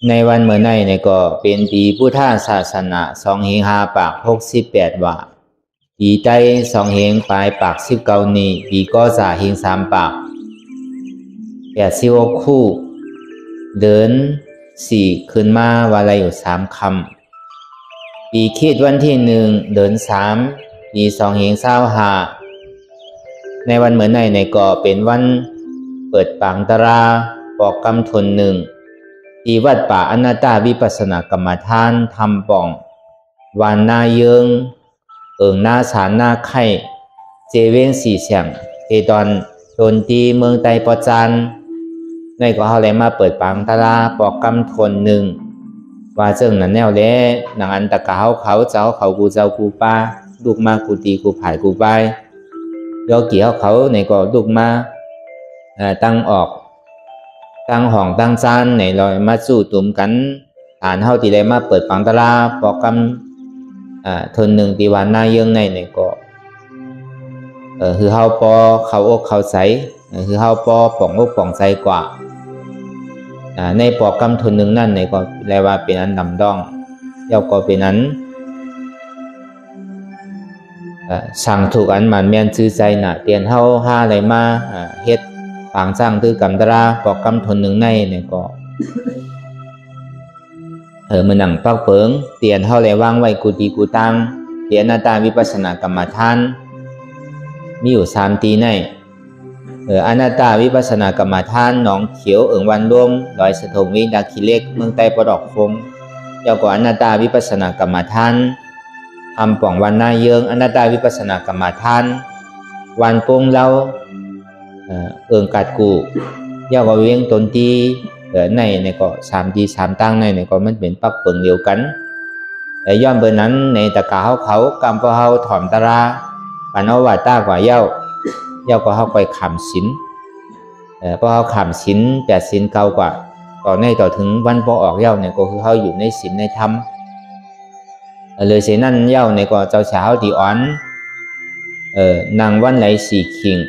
ในวันเมื่อในก็เป็นปีพุทธศาสนา2 เฮง 5 ปาก68ว่าปีใต้2 เฮง ปลายปาก19นี้ปีก็3 เฮง 3 ปาก86คู่เดิน4ขึ้นมาวันละอยู่3 คำปีคิดวันที่1เดิน3ปี2 เฮง 25ในวันเมื่อในก็เป็นวันเปิดปังตราปอกกำทน1ที่วัดป่าอนัตตาวิปัสสนากรรมฐานทำป่องวานนาเยิงหน้าสารหน้าไข่เจเว้ง4 เสียงเทตอนโดนตีเมืองไตปอจันในก็เขาเลยมาเปิดปังตราปอกกำทน1ว่าเจิงนั้นแนวแลหนังอันตะกะเขาเจ้าเขากูเจ้ากูป้าลูกมากูตีกูผายกูไปยอเกี่ยวเขาในก็ลูกมาตั้งออกตั้งห้องตั้งจานในลอยมาสู้ตุ่มกันฐานเฮาที่ได้มาเปิดปังตลาปอกกำทน1ตีวันหน้าเยิงในก็คือเฮาปอเขาอกเขาใสคือเฮาปอป่องอกป่องใสกว่าในปอกกำทน1นั่นในก็แปลว่าเป็นอันดำดองยาวก็เป็นอันสั่งถูกอันมันแม่นชื่อใจน่ะเตียนเฮาหาอะไรมาเฮ็ดปางสร้างตื้อกำตราปอกกำทน1ในก็มือหนังปักเปิงเตียนเฮาเลยวางไว้กุฏิกุตังเตียนนาตาวิปัสสนากรรมฐานมีอยู่3ตีในอนัตตาวิปัสสนากรรมฐานหนองเขียววันร่วมดอยสะทงวิดาคิเล็กเมืองใต้ปดอกคงเจ้าก็อนัตตาวิปัสสนากรรมฐานทำป่องวันหน้าเยิงอนัตตาวิปัสสนากรรมฐานวันโป่งเล่ากัดกูเจ้าก็เวียงตนตีในก็3 ตี 3 ตั้งในก็มันเป็นปักเปิงเดียวกันแต่ย้อนเบอร์นั้นในตะกาเขากำปะเฮาถอมตราปันเอาว่าต้ากว่าเย้าก็เขาไปขำสินพอเขาขำสิน8 สินเก่ากว่าต่อในต่อถึงวันพอออกเย้าก็คือเขาอยู่ในศีลในธรรมเลยเสนั่นเย้าก็เจ้าสาวที่อ่อนนางวันไหล4 ขิง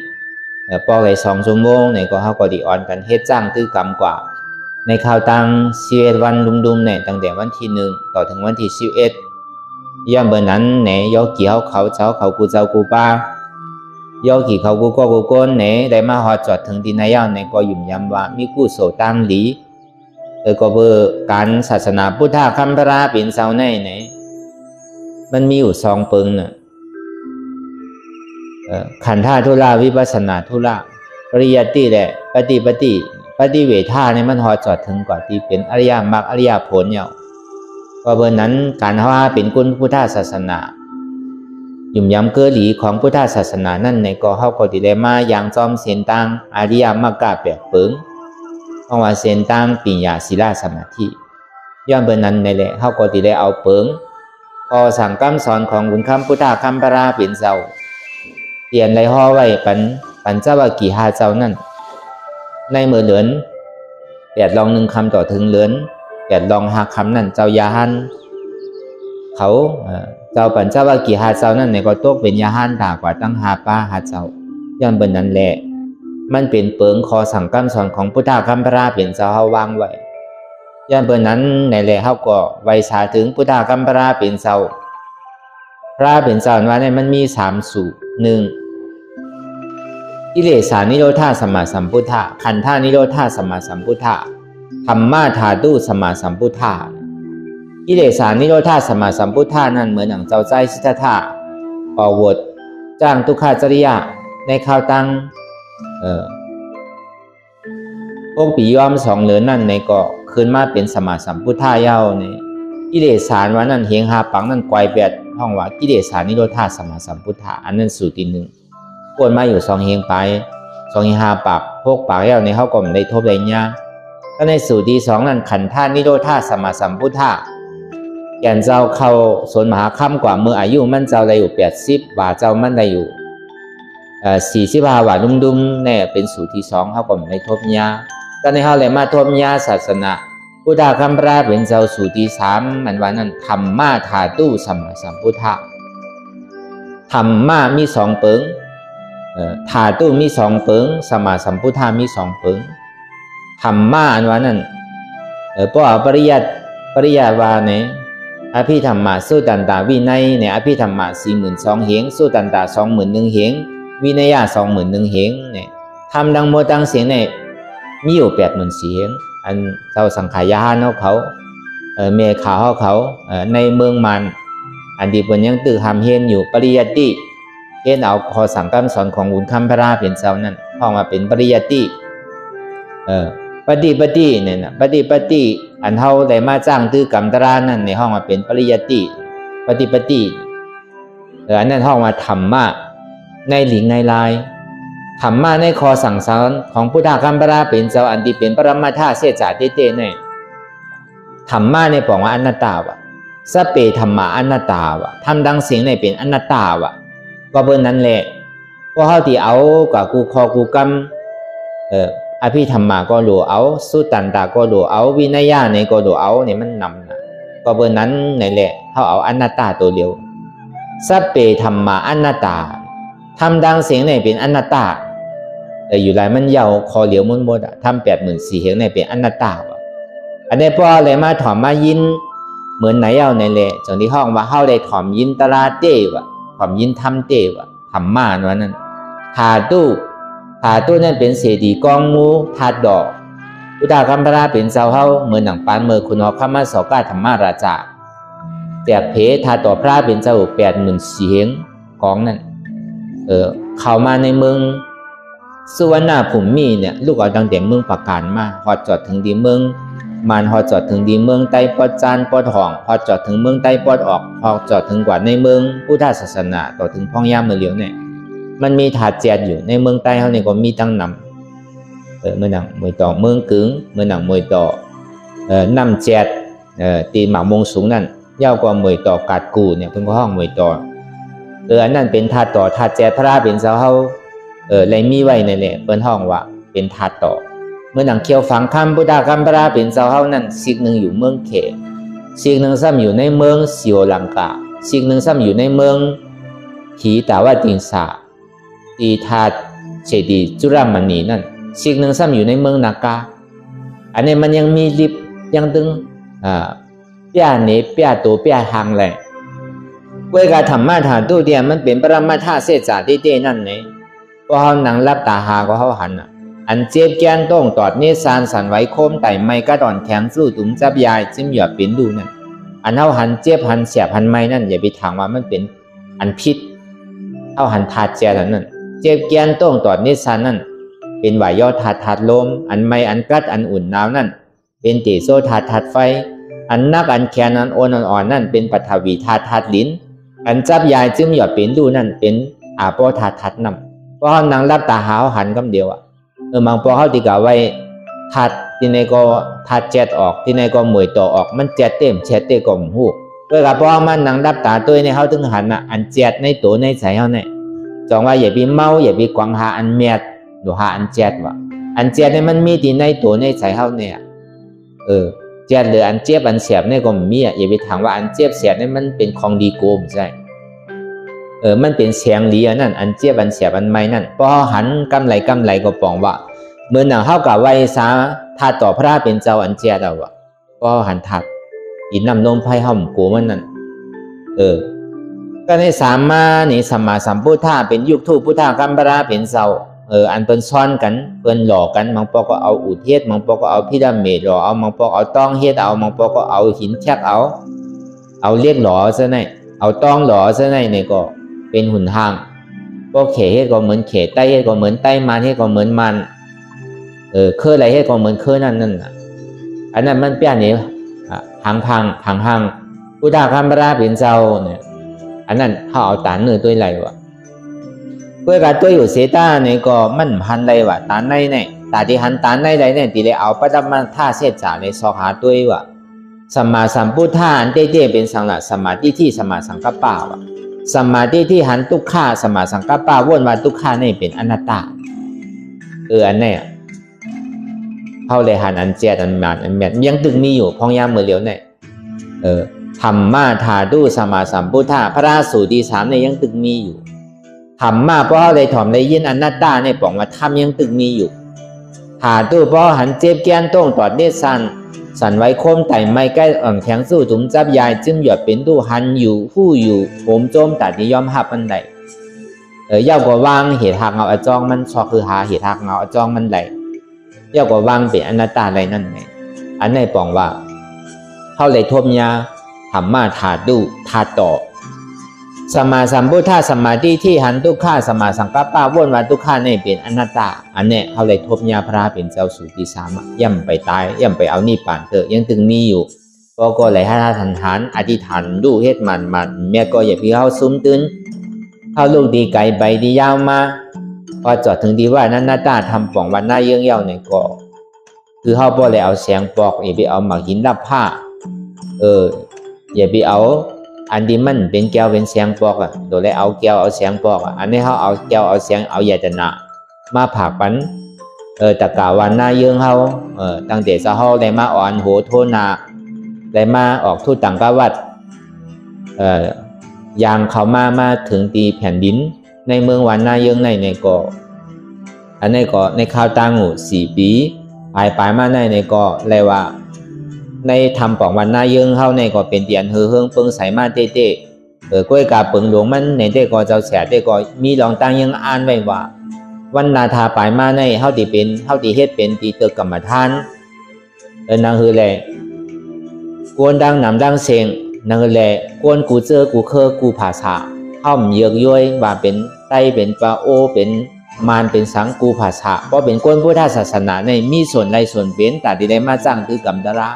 ปอกไหล2 ชั่วโมงก็เขาก็ดีอ่อนกันเฮ็ดจ้างตื้อกรรมกว่าในข่าวตัง11 วันดุมตั้งแต่วันที่1ต่อถึงวันที่11ย่อมเบอร์นั้นยอกี่เขาเจ้าเขากูเจ้ากูป้ายอกี่เขากูก็กูก้นได้มาหอจอดถึงที่นายาก็ยุ่มยำว่ามีกู้โสตังหลีก็เบอร์การศาสนาพุทธคัมภราเป็นเสาในมันมีอยู่2 เปิงน่ะขันธาธุระวิปัสสนาธุระปริยัติแหละปฏิเวทามันหอจอดถึงกว่าที่เป็นอริยมรรคอริยผลเนี่ยก็เบอร์นั้นการว่าเป็นกุลพุทธศาสนายุ่มยำเกอหลีของพุทธศาสนานั่นก็เฮาก็ได้มาอย่างจอมเส้นตังอริยมรรค8 เปิงเพราะว่าเส้นตังปัญญาศีลสมาธิย้อนเบอร์นั้นแหละเฮาก็ได้เอาเปิงพอสั่งคำสอนของบุญคำพุทธคัมภราเป็นเจ้าเตียนไรห่อไว้ปัญจวัคคีย์5 เจ้านั่นในเมื่อเหลือน8 ลอง1 คำต่อถึงเหลือน8 ลอง5 คำนั่นเจ้ายาหันเขาเจ้าปัญจวัคคีย์5 เจ้านั่นก็ตกเป็นยาหันถากว่าตั้ง5 ป้า5 เจ้าย้อนเบอร์นั้นแหละมันเป็นเปิงคอสั่งคำสอนของพุทธคัมภราเป็นเจ้าเฮาวางไว้ย้อนเบอร์นั้นในแหละเฮาก็ไว้สาถึงพุทธคัมภราเป็นเจ้าพระเป็นเจ้าว่ามันมี3 สูตร 1กิเลสานิโรธาสัมมาสัมพุทธะขันธานิโรธาสัมมาสัมพุทธะธรรมาธาตุสัมมาสัมพุทธะกิเลสานิโรธาสัมมาสัมพุทธะนั่นเหมือนหนังเจ้าใจสิทธัตถะออกบทจ้างทุกขาจริยะในข่าวตั้งพวกปีย้อม2 เหลือนนั่นก็ขึ้นมาเป็นสัมมาสัมพุทธะเย้ากิเลสานว่านั่นเฮง5 ปังนั่นไกว8ห้องว่ากิเลสานิโรธาสัมมาสัมพุทธะอันนั้นสูตรที่1วนมาอยู่2 เฮงไป2 เฮง 5 ปาก6 ปากแล้วเขาก็ไม่ได้ทบได้ยากก็ในสูตรที่2นั่นขันธานิโรธาสัมมาสัมพุทธะแก่นเจ้าเข้าสวนมหาค่ำกว่าเมื่ออายุมันเจ้าได้อยู่80 ว่าเจ้ามันได้อยู่45 ว่าดุมเป็นสูตรที่2เขาก็ไม่ได้ทบยากก็ในเขาเลยมาทบยากศาสนาพุทธคัมภราเป็นเจ้าสูตรที่3มันว่านั้นธรรมาธาตุสัมมาสัมพุทธะธรรมะมี2 เปิงธาตุมี2 เปิงสัมมาสัมพุทธะมี2 เปิงธรรมะอันว่านั้น เพราะปริยัติว่าเนี่ยอภิธรรมะสุตันตาวินัยเนี่ยอภิธรรมะ42,000 เหงสุตันตา21,000 เหงวินัย21,000 เหงเนี่ยทำดังโมตังเสียงเนี่ยมีอยู่80,000 เหงอันเจ้าสังขายาเขาเมฆาเขาในเมืองมันอันที่เป็นยังตื่นทำเห็นอยู่ปริยัติเห็นเอาข้อสั่งคำสอนของอุณคำพระราเป็นเจ้านั่นห้องมาเป็นปริยัติปฏิเนี่ยนะปฏิอันเท่าได้มาจ้างตื้อกรรมตรานั่นในห้องมาเป็นปริยัติปฏิอันนั้นห้องมาธรรมะในหลิงในลายธรรมะในข้อสั่งสอนของพุทธคัมภีร์เป็นเจ้าอันที่เป็นปรมาธาเสจาเตเนี่ยธรรมะในบอกว่าอนัตตาวะสเปธรรมะอนัตตาวะทำดังเสียงในเป็นอนัตตาวะก็เบอร์นั้นแหละเพราะเขาที่เอากับกูคอกูกรรมอภิธรรมะก็รู้เอาสุตันตาก็รู้เอาวินัยในก็รู้เอาเนี่ยมันนำนะก็เบอร์นั้นนี่แหละเขาเอาอนัตตาตัวเดียวสเปธรรมะอนัตตาทำดังเสียงในเป็นอนัตตาแต่อยู่ไรมันยาวคอเหลียวมุนหมดทำ84,000 เหงในเป็นอนัตตาอันนี้พออะไรมาถอมมายินเหมือนไหนเอาในเละจนที่ห้องว่าเข้าได้ถอมยินตราเตวะถอมยินทำเตวะทำมาโนั้นถาตู้นั่นเป็นเศรษฐีกองมูถาดอกพุทธคัมภีร์เป็นเจ้าเฮาเหมือนหนังปานเมื่อคุณออกข้ามาสก้าธรรมาราชาแจกเพถาต่อพระเป็นเจ้า84,000 เหงกองนั่นเข้ามาในเมืองสุวรรณภูมิเนี่ยลูกเอาตั้งแต่เมืองปากการมาฮอดจอดถึงดีเมืองมันฮอดจอดถึงดีเมืองใต้ปอดจานปอดห้องฮอดจอดถึงเมืองใต้ปอดออกฮอดจอดถึงกว่าในเมืองพุทธศาสนาต่อถึงพ่องย่าเมืองเหลียวเนี่ยมันมีถาดแจดอยู่ในเมืองใต้เขาเนี่ยก็มีตั้งนำเมื่อหนังมวยต่อเมืองกึ๋งเมื่อหนังมวยต่อนำแจดตีหมากมงสูงนั่นยาวกว่ามวยต่อกาดกูเนี่ยเพิ่งก็ห้องมวยต่ออันนั้นเป็นถาดต่อถาดแจดพระเป็นเจ้าเขาเลยมีไว้ในแหละเปิ้นห้องว่าเป็นถาดต่อเมื่อหนังเคียวฝังคำพุทธคัมภีร์เป็นเจ้าเขานั่นสิ่งหนึ่งอยู่เมืองเขสิ่งหนึ่งซ้ำอยู่ในเมืองสิโอลังกาสิ่งหนึ่งซ้ำอยู่ในเมืองขีตาวติงสาตีถาดเฉดีจุรามณีนั่นสิ่งหนึ่งซ้ำอยู่ในเมืองนากาอันนี้มันยังมีลิบยังตึงเปียเนเปียตัวเปียหางแหละเวลาธรรมะถาตู้เดียมันเป็นปรมาธาเสจาเต้นั่นเนี่ยพอเขาหนังรับตาหาก็เขาหันอันเจ็บแกนต้องตอดเนสานสันไว้โคมไต่ไม้กระดอนแข็งสู้ตุ้มจับยายจิ้มหยอดเป็นดูนั่นอันเขาหันเจ็บหันเสียบหันไม้นั่นอย่าไปถามว่ามันเป็นอันพิษเขาหันถาดแจนั่นเจ็บแกนต้องตอดเนสานนั่นเป็นไหวยอดถาดลมอันไม้อันกัดอันอุ่นหนาวนั่นเป็นเตโซถาดไฟอันนักอันแขนอันอ่อนนั่นเป็นปัทวีถาดลิ้นอันจับยายจิ้มหยอดเป็นดูนั่นเป็นอาโปถาดน้ำพอเขานั่งรับตาหาหันคำเดียวบางพอเขาติกาไว้ทัดที่ไหนก็ทัดแจดออกที่ไหนก็มวยต่อออกมันแจดเต็มแจดเต็มก็มหูด้วยกับพอมันนั่งรับตาตัวในเขาถึงหันอันแจดในตัวในใจเขาเนี่ยจองว่าอย่าไปเมาอย่าไปกวางหาอันเมียดหรือหาอันแจดว่ะอันแจดเนี่ยมันมีที่ในตัวในใจเขาเนี่ยแจดหรืออันเจ็บอันเสียบเนี่ยก็มีอย่าไปถามว่าอันเจ็บเสียบเนี่ยมันเป็นของดีโกมใช่มันเป็นเสียงดีนั่นอันเจี๊ยบอันเสียบอันไม่นั่นพอหันกำไรก็ปองว่าเมื่อหนังเข้ากับไว้สาถาต่อพระเป็นเจ้าอันเจี๊ยดเอาก็หันทัดอินนำนมไพ่ห่มกูมันนั่นก็ในสามมาในสัมมาสัมพุทธะเป็นยุคทูพุทธคัมภีร์เป็นเจ้าอันเป็นซ้อนกันเป็นหลอกกันบางปอก็เอาอุเทศบางปอก็เอาพิรามิดหล่อเอาบางปอเอาต้องเฮ็ดเอาบางปอก็เอาหินแฉกเอาเลียกหล่อซะไหนเอาต้องหล่อซะไหนเนี่ยก็เป็นหุ่นห่างก็เขเฮ็ดก็เหมือนเขใต้เฮ็ดก็เหมือนใต้มันเฮ็ดก็เหมือนมันเคยอะไรเฮ็ดก็เหมือนเคยนั่นอันนั้นมันเปี้ยนี่ห่างพุทธคัมภีร์เป็นเจ้าเนี่ยอันนั้นเขาเอาตานเนื้อตัวไหลวะเพื่อการตัวอยู่เสตาเนี่ยก็มันหันไรวะตานในเนี่ยตาที่หันตานในใดเนี่ยตีเลยเอาปฐมท่าเสจาในสอกหาตัววะสัมมาสัมพุทธะอันเต้เป็นสังละสมาธิที่สัมมาสังกัปปะวะสมาธิที่หันทุกข้าสมาสังกัปปะวนมาทุกข้านี่เป็นอนัตตาอันนี้เขาเลยหันอันเจดอันมันอันแมทยังตึงมีอยู่พองยามเมื่อเหลียวเนี่ยธรรมะธาตุสมาสัมพุทธะพระราสูตร3เนี่ยยังตึงมีอยู่ธรรมะเพราะอะไรถ่อมได้ยินอนัตตาในป่องมาธรรมยังตึงมีอยู่ธาตุเพราะหันเจ็บแกนต้องตอดเนสัน สั่นไว้โคมไต่ไม่ใกล้อ่อนแข็งสู้ถุงจับยายจึงหยดเป็นตู้หันอยู่ผู้อยู่โหมโจมตัดนิยอมหับมันใดย่ากว่าวางเหตุหักเงาอจองมันชอคือหาเหตุหักเงาอจองมันใดย่ากว่าวางเป็นอนัตตาอะไรนั่นไงอันในปองว่าเขาเลยทบยาธรรมะถาดูถาต่อสมาสัมพุทธะสมาธิที่หันทุกข้าสมาสังกัปปะวนว่าทุกข้าในเป็นอนัตตาอันเนี้ยเขาเลยทบยาพระเป็นเจ้าสุติสามย่ำไปตายย่ำไปเอานี่ป่านเถอะยังถึงมีอยู่ก็เลยให้ท่านหันอธิษฐานดูเฮ็ดมันแม่ก็อย่าพี่เขาซุ้มตื่นเขาลูกดีไก่ใบดียาวมาพอจอดถึงดีว่านั้นหน้าตาทำป่องวันหน้าเยื่องเย้าในก่อคือเขาบ่เลยเอาแสงปอกอย่าไปเอาหมากหินรับผ้าอย่าไปเอาอันที่มันเป็นแก้วเป็นแสงปอกโดยเลยเอาแก้วเอาแสงปอกอันนี้เขาเอาแก้วเอาแสงเอายาจนะมาผักปันตะกาวันหน้าเยื่องเขาตั้งแต่เขาได้มาอ่อนโหโทนาได้มาออกทูตต่างกวัดยางเขามาถึงตีแผ่นดินในเมืองวันหน้าเยื่องในก่ออันนี้ก็ในข้าวตังหู4 ปีปลายมาในก่อเลยว่าในทำป่องวันหน้าเยื่องเข้าในก็เป็นเตียนเฮืองเปิงใส่มาเต้ก้อยกาเปิงหลวงมันในเต้ก็เจ้าเสียเต้ก็มีรองตั้งยังอ่านไว้ว่าวันนาทาปลายมาในเฮาตีเป็นเฮาตีเฮ็ดเป็นตีเตกรรมฐานนางคือแหละกวนดังนำดังเสียงนางคือแหละกวนกูเจอกูเคอกูภาษาเฮาเยือกย้อยว่าเป็นไตเป็นปลาโอเป็นมารเป็นสังกูภาษาเพราะเป็นกวนพุทธศาสนาในมีส่วนใดส่วนเป็นแต่ที่ได้มาจ้างคือกรรมตระ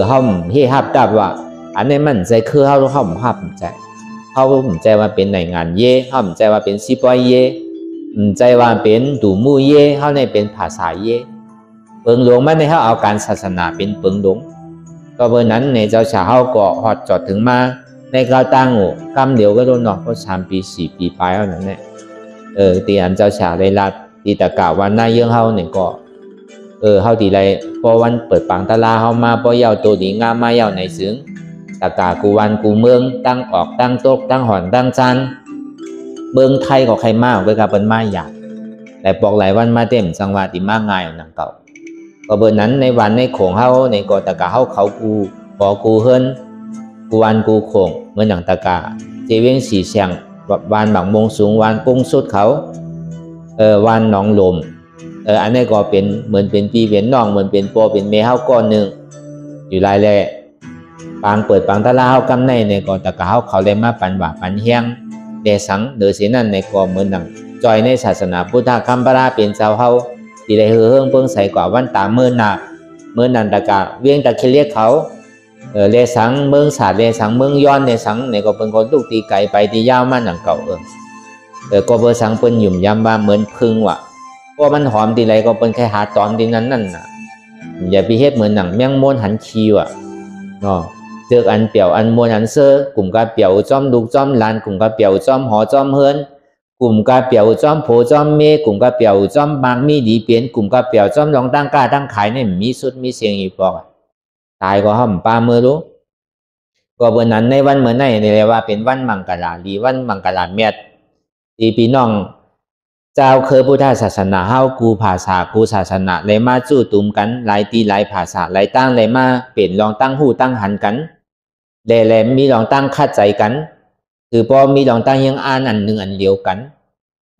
เฮาเฮ็ดฮับตับว่าอันนี้มันใจคือเฮาฮับใจเฮาใจว่าเป็นในงานเย่เฮาใจว่าเป็นสิปอยเย่ใจว่าเป็นดูมู่เย่เฮาในเป็นภาษาเย่เปิงหลวงมันในเฮาเอาการศาสนาเป็นเปิงหลวงก็เบอร์นั้นในเจ้าชาเฮาก็ฮอดจอดถึงมาในกาวตั้งโอกำเดียวก็โดนเนาะเพราะ3 ปี 4 ปีปลายเท่านั้นแหละตีอันเจ้าชาได้รัดตีตะกะวันหน้าเยื่องเฮาเนี่ยก็เฮาตีไรพอวันเปิดปังตะลาเฮามาพอเยาตัวดีงามมาเยาในซึ้งตะกะกูวันกูเมืองตั้งออกตั้งโต๊ะตั้งหอนตั้งจานเมืองไทยก็ใครมากเวลาเป็นมาอยากแต่บอกหลายวันมาเต็มจังหวะที่มากง่ายหนังเก่าก็เบอร์นั้นในวันในโขงเฮาในกอตะกะเฮาเขากูปอกูเฮิรนกูวันกูโขงเมื่อหนังตะกะเจเวงสีเสียงวันบางมงสูงวันกุ้งสุดเขาวันหนองลมอันนี้ก็เป็นเหมือนเป็นปีเป็นน้องเหมือนเป็นปอเป็นเมเฮาก้อนหนึ่งอยู่รายแรกปางเปิดปางตะลาเฮากำในกอตะกะเฮาเขาเลยมาปันว่าปันเฮียงเดสังเดือเสียนั่นในกอเหมือนหนังจอยในศาสนาพุทธคัมภาระเป็นเจ้าเฮาที่ได้เฮืองเพิ่งใส่กว่าวันตาเมื่อนันตะกะเวียงตะเคียนเรียกเขาเลสังเมืองศาสตร์เลสังเมืองย้อนเลสังในก็เป็นคนลูกตีไก่ไปตียาวมาหนังเก่าก็เบอร์สังเป็นหยุ่มยำว่าเหมือนพึ่งว่ะเพราะมันหอมทีไรก็เป็นแค่หาตอนทีนั้นนั่นน่ะอย่าไปเฮ็ดเหมือนหนังแมงม้วนหันคีว่ะเนาะเจออันเปี่ยวอันม้วนอันเซอกลุ่มกาเปี่ยวจอมลูกจอมลานกลุ่มกาเปี่ยวจอมหอจอมเฮิรนกลุ่มกาเปี่ยวจอมโผจอมเมกลุ่มกาเปี่ยวจอมบางมีดีเปลี่ยนกลุ่มกาเปี่ยวจอมรองตั้งกล้าตั้งขายเนี่ยมีสุดมีเสียงอีกบอกตายก็ห้อมปลาเมื่อรู้ก็เบอร์นั้นในวันเมื่อไหร่นี่เรียกว่าเป็นวันมังกรหรือวันมังกรเมียดที่พี่น้องเจ้าเคยพุทธศาสนาเฮากูภาษากูศาสนาเลยมาจู้ตุ่มกันหลายตีหลายภาษาหลายตั้งเลยมาเปลี่ยนลองตั้งหูตั้งหันกันเลยมีลองตั้งคัดใจกันคือพอมีลองตั้งยังอ่านอันหนึ่งอันเดียวกัน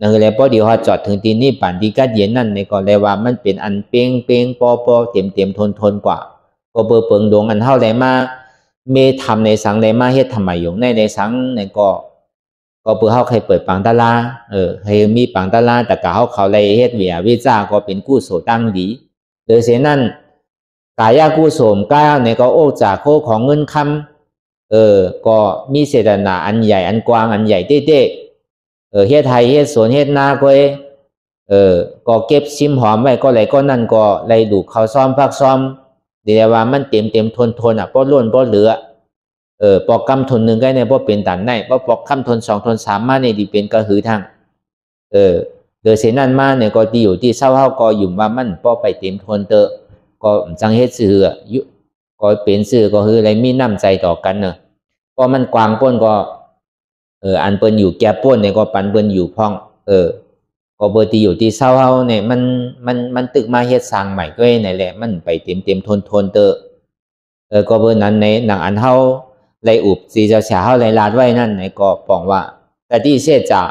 นั่นเลยพอเดี๋ยวเขาจอดถึงที่นี่ป่านดีกัดเย็นนั่นในก็เลยว่ามันเป็นอันเป้งปอเต็มทนกว่าก็เบอร์เปิงดวงอันเท่าเลยมาเมทำในสังเลยมาเฮ็ดทำไมอยู่ในสังในก็เพื่อเขาเคยเปิดปังตะลาเคยมีปังตะลาแต่ก็เขาเลยเฮ็ดวิจาก็เป็นกู้โสตั้งดีโดยเสียนั่นกายกู้โสมก้าวในก็โอ้จากโคของเงินคำก็มีเจตนาอันใหญ่อันกว้างอันใหญ่เต้เฮ็ดไทยเฮ็ดสวนเฮ็ดนาก็ก็เก็บซิมหอมไว้ก็เลยก็นั่นก็เลยดูเขาซ้อมพักซ้อมเดี๋ยวว่ามันเต็มทนเพราะล้วนเพราะเหลือปอกคำทนหนึ่งก็ในเพราะเป็นตันในเพราะปอกคำทน2 ทน 3มาในดีเป็นก็คือทางโดยเสนั่นมาเนี่ยก็ดีอยู่ที่เศร้าเฮาก็อยู่ว่ามันพอไปเต็มทนก็จังเฮ็ดซื่อก็เป็นซื่อก็คืออะไรมีน้ำใจต่อกันเนอะก็มันกว้างป้นก็อันเปิ้นอยู่แก่ป้นเนี่ยก็ปันเปิ้นอยู่พ่อง ก็เบอร์ที่อยู่ที่เศร้าเฮาเนี่ยมันตึกมาเฮ็ดสร้างใหม่ก็นี่แหละมันไปเต็มทนเตอก็เบอร์นั้นในหนังอันเฮาเลยอุบสีเจ้าเสียเฮาเลยลาดไว้นั่นในก็ปองว่าแต่ที่เสียจ่า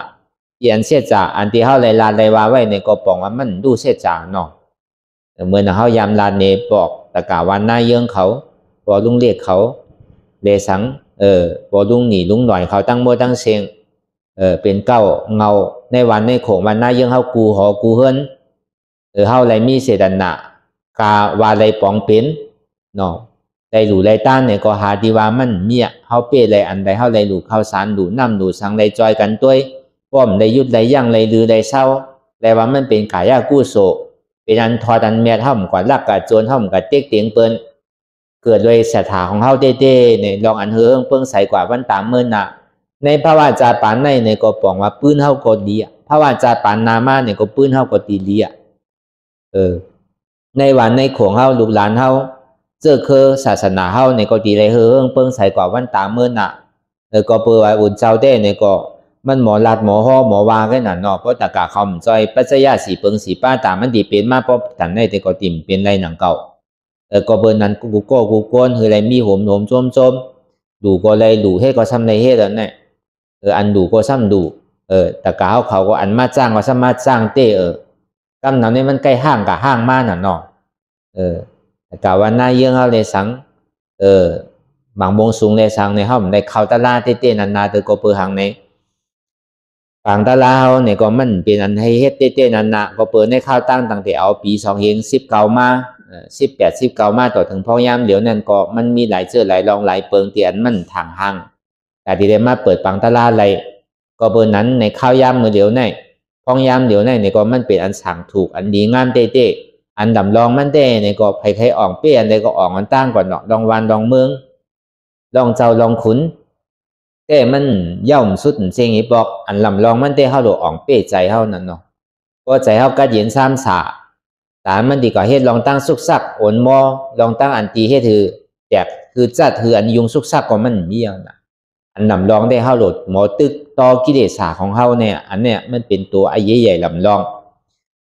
เอียนเสียจ่าอันที่เฮาเลยลาดเลยว่าไว้ในก็ปองว่ามันดูเสียจ่าเนาะเหมือนเฮายามลาดเนบอกตะกาวันหน้าเยื่องเขาพอลุงเรียกเขาเลสังพอลุงหนีลุงหน่อยเขาตั้งโมตั้งเสียงเป็นเก้าเงาในวันในโขงวันหน้าเยื่องเฮากูหอกูเฮิรนเฮาเลยมีเสดันนะกาวาเลยปองเป็นเนาะได้หลู่ได้ต้านเนี่ยก็หาดีว่ามันเมียเฮาเป้เลยอันใดเฮาเลยหลู่ข้าวสารหลู่น้ำหลู่สังเลยจอยกันด้วยป้อมเลยยุดเลยย่างเลยลือเลยเศร้าเลยว่ามันเป็นกายากู้โศเป็นอันทอดันเมียเท่ากับลักกับโจรเท่ากับเต็กเตียงเปิ้นเกิดโดยสถาของเฮาเต้เนี่ยลองอันเฮืองเปิ้งใส่กว่าวันตามเมื่อน่ะในภาวะจาปานในก็ปองว่าปืนเฮาก็ดีภาวะจาปานนามาเนี่ยก็ปืนเฮาก็ดีในวันในของเฮาลูกหลานเฮาเจ้าคือศาสนาเฮาเนี่ยก็ดีเลยเฮืองเปิ้งใส่กว่าวันตามเมื่อน่ะก็เปิดว่าอุ่นเจ้าเต้เนี่ยก็มันหมอลาดหมอห่อหมอวากันน่ะเนาะเพราะตะกาคำจอยปัจจัยสีเปิงสีป้าตามันดีเป็นมาเพราะแต่ในแต่ก็ติ่มเป็นไรหนังเก่าก็เบอร์นั้นกูก้นคืออะไรมีโหมจมดูก็เลยดูให้ก็ซ้ำในเฮ็ดแล้วเนี่ยอันดูก็ซ้ำดูตะกาเขาก็อันมาจ้างก็ซ้ำมาจ้างเต้กำนั้นนี่มันใกล้ห้างกับห้างมาน่ะเนาะตะกาวันหน้าเยื่องเขาเลยสังบางวงสูงเลยสังในห้องในเขาตะลาเต้นาเตอก็เปิดหางในฝั่งตะลาวเนี่ยก็มันเป็นอันให้เฮ็ดเต้นันนะก็เปิดในข้าวตั้งตั้งแต่เอาปี2019มา19มาต่อถึงพอยามเดี๋ยวนั้นก็มันมีหลายเจอหลายรองหลายเปิงเตียนมันทางห้างแต่ที่ได้มาเปิดฝั่งตะลาอะไรก็เปิดนั้นในข้าวยามมือเดี๋ยวในพอยามเดี๋ยวในเนี่ยก็มันเป็นอันสั่งถูกอันดีงามเต้อันดำรองมันเต้เนี่ยก็ใครอ่องเปี้ยนใดก็อ่องมันตั้งก่อนเนาะลองวันลองเมืองลองเจ้าลองขุนแต่มันย่อมสุดเสียงอีบอกอันลำลองมันได้เฮาโดอ่องเป้ใจเฮานั่นเนาะก็ใจเฮาก็เย็นซ้ำสาแต่มันดีกว่าเฮ็ดลองตั้งสุกซักโอนมอลองตั้งอันตีเฮ็ดถือแจกคือจัดคืออันยุงสุกซักก็มันมีอ่ะนะอันลำลองได้เฮาโดดหมอตึกต่อกิเลสาของเฮาเนี่ยอันเนี้ยมันเป็นตัวไอ้ใหญ่ๆลำลอง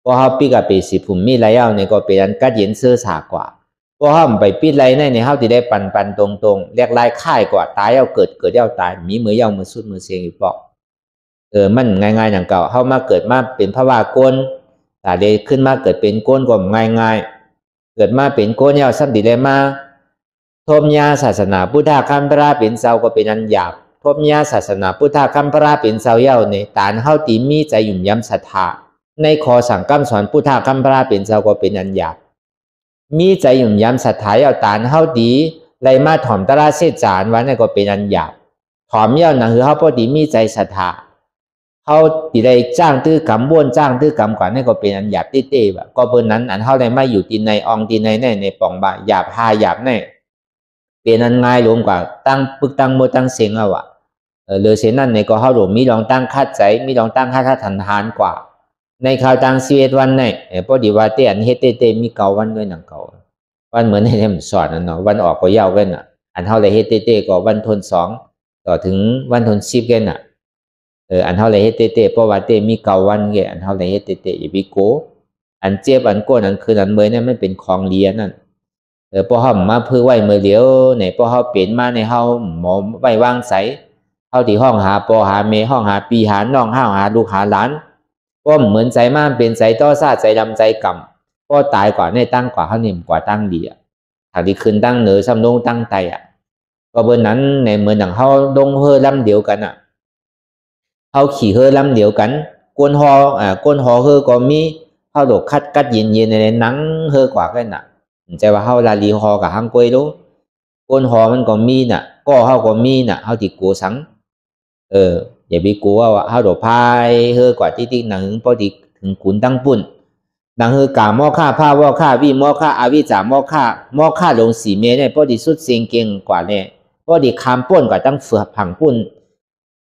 พอเฮาปีกับปีสิผมมีหลายอย่างเนี่ยก็เป็นอันกัดเย็นเสื้อสากว่าพอเฮาไปปิดไรในเฮาที่ได้ปันตรงเรียกลายค่ายกว่าตายเอาเกิดเอาตายมีมือยาวมือสุดมือเสียงอีกบอกมันง่ายๆอย่างเก่าเฮามาเกิดมาเป็นพระว่าก้นแต่เดขึ้นมาเกิดเป็นก้นก็ง่ายเกิดมาเป็นก้นยาวซ้ำดีเลยมาทมยาศาสนาพุทธคัมภราเป็นเสาก็เป็นอันหยาบทมยาศาสนาพุทธคัมภราเป็นเสาเย้าในตานเฮาตีมีใจหยุ่มย้ำศรัทธาในคอสั่งกำสอนพุทธคัมภราเป็นเสาก็เป็นอันหยาบมีใจหยุ่มย้ำศรัทธาเอาตานเฮาดีไรมาถ่อมตราเสจานวันนั้นก็เป็นอันหยาบถ่อมเย้าหนังคือเฮาพอดีมีใจศรัทธาเฮาดีได้จ้างตื้อกำบ้วนจ้างตื้อกำกว่านั่นก็เป็นอันหยาบเต้ๆแบบก็เบิ่นนั้นอันเฮาได้มาอยู่ที่ในองที่ในป่องบ่าหยาบหาหยาบในเป็นอันง่ายรวมกว่าตั้งปึกตั้งโมตั้งเสียงเอาเลยเสียนั่นในก็เฮาโดมีลองตั้งคาดใจมีลองตั้งคาดทันทานกว่าในข่าวต่าง11วันในพอดีว่าเต้อันเฮ็ดเต้มีเก่าวันด้วยหนังเก่าวันเหมือนให้มันสอนนั่นเนาะวันออกก็ยาวกันน่ะอันเท่าไรเฮ็ดเต้ก็วันทน2ต่อถึงวันทน10กันน่ะอันเท่าไรเฮ็ดเต้เพราะว่าเต้มีเก่าวันแกอันเท่าไรเฮ็ดเต้อย่าไปโกอันเจ็บอันโกนอันคืออันเมื่อยเนี่ยมันเป็นของเลียนั่นพอเฮามาเพื่อไว้เมื่อเหลียวในพอเฮาเปลี่ยนมาในเฮาหมอไว้วางใสเฮาที่ห้องหาปอหาเมห้องหาปีหาน้องหาลูกหาหลานก็เหมือนใจมาเป็นใจต้อซาใจดำใจกำก็ตายกว่าในตั้งกว่าเขานิ่มกว่าตั้งดีถ้าที่คืนตั้งเหนือซ้ำลงตั้งไตก็เบอร์นั้นในเหมือนอย่างเขาดงเฮอลำเดียวกันเขาขี่เฮอลำเดียวกันก้นหอเฮอก็มีเขาโดดคัดเย็นในหนังเฮอกว่ากันใจว่าเขาลาลีหอกับฮังกวยรู้ก้นหอมันก็มีก็เขาก็มีเขาที่กูสังอย่าไปกลัวว่าเขาโดดพายเฮอกว่าที่หนังพอดีถึงขุนตั้งปุ่นดังคือกาหม้อข้าผ้าว่าข้าวิหม้อข้าอาวิจาหม้อข้าลงสีเมเนี่ยพอดีสุดเสียงเก่งกว่าเนี่ยพอดีคำป่นกว่าตั้งเฟือกผังปุ่น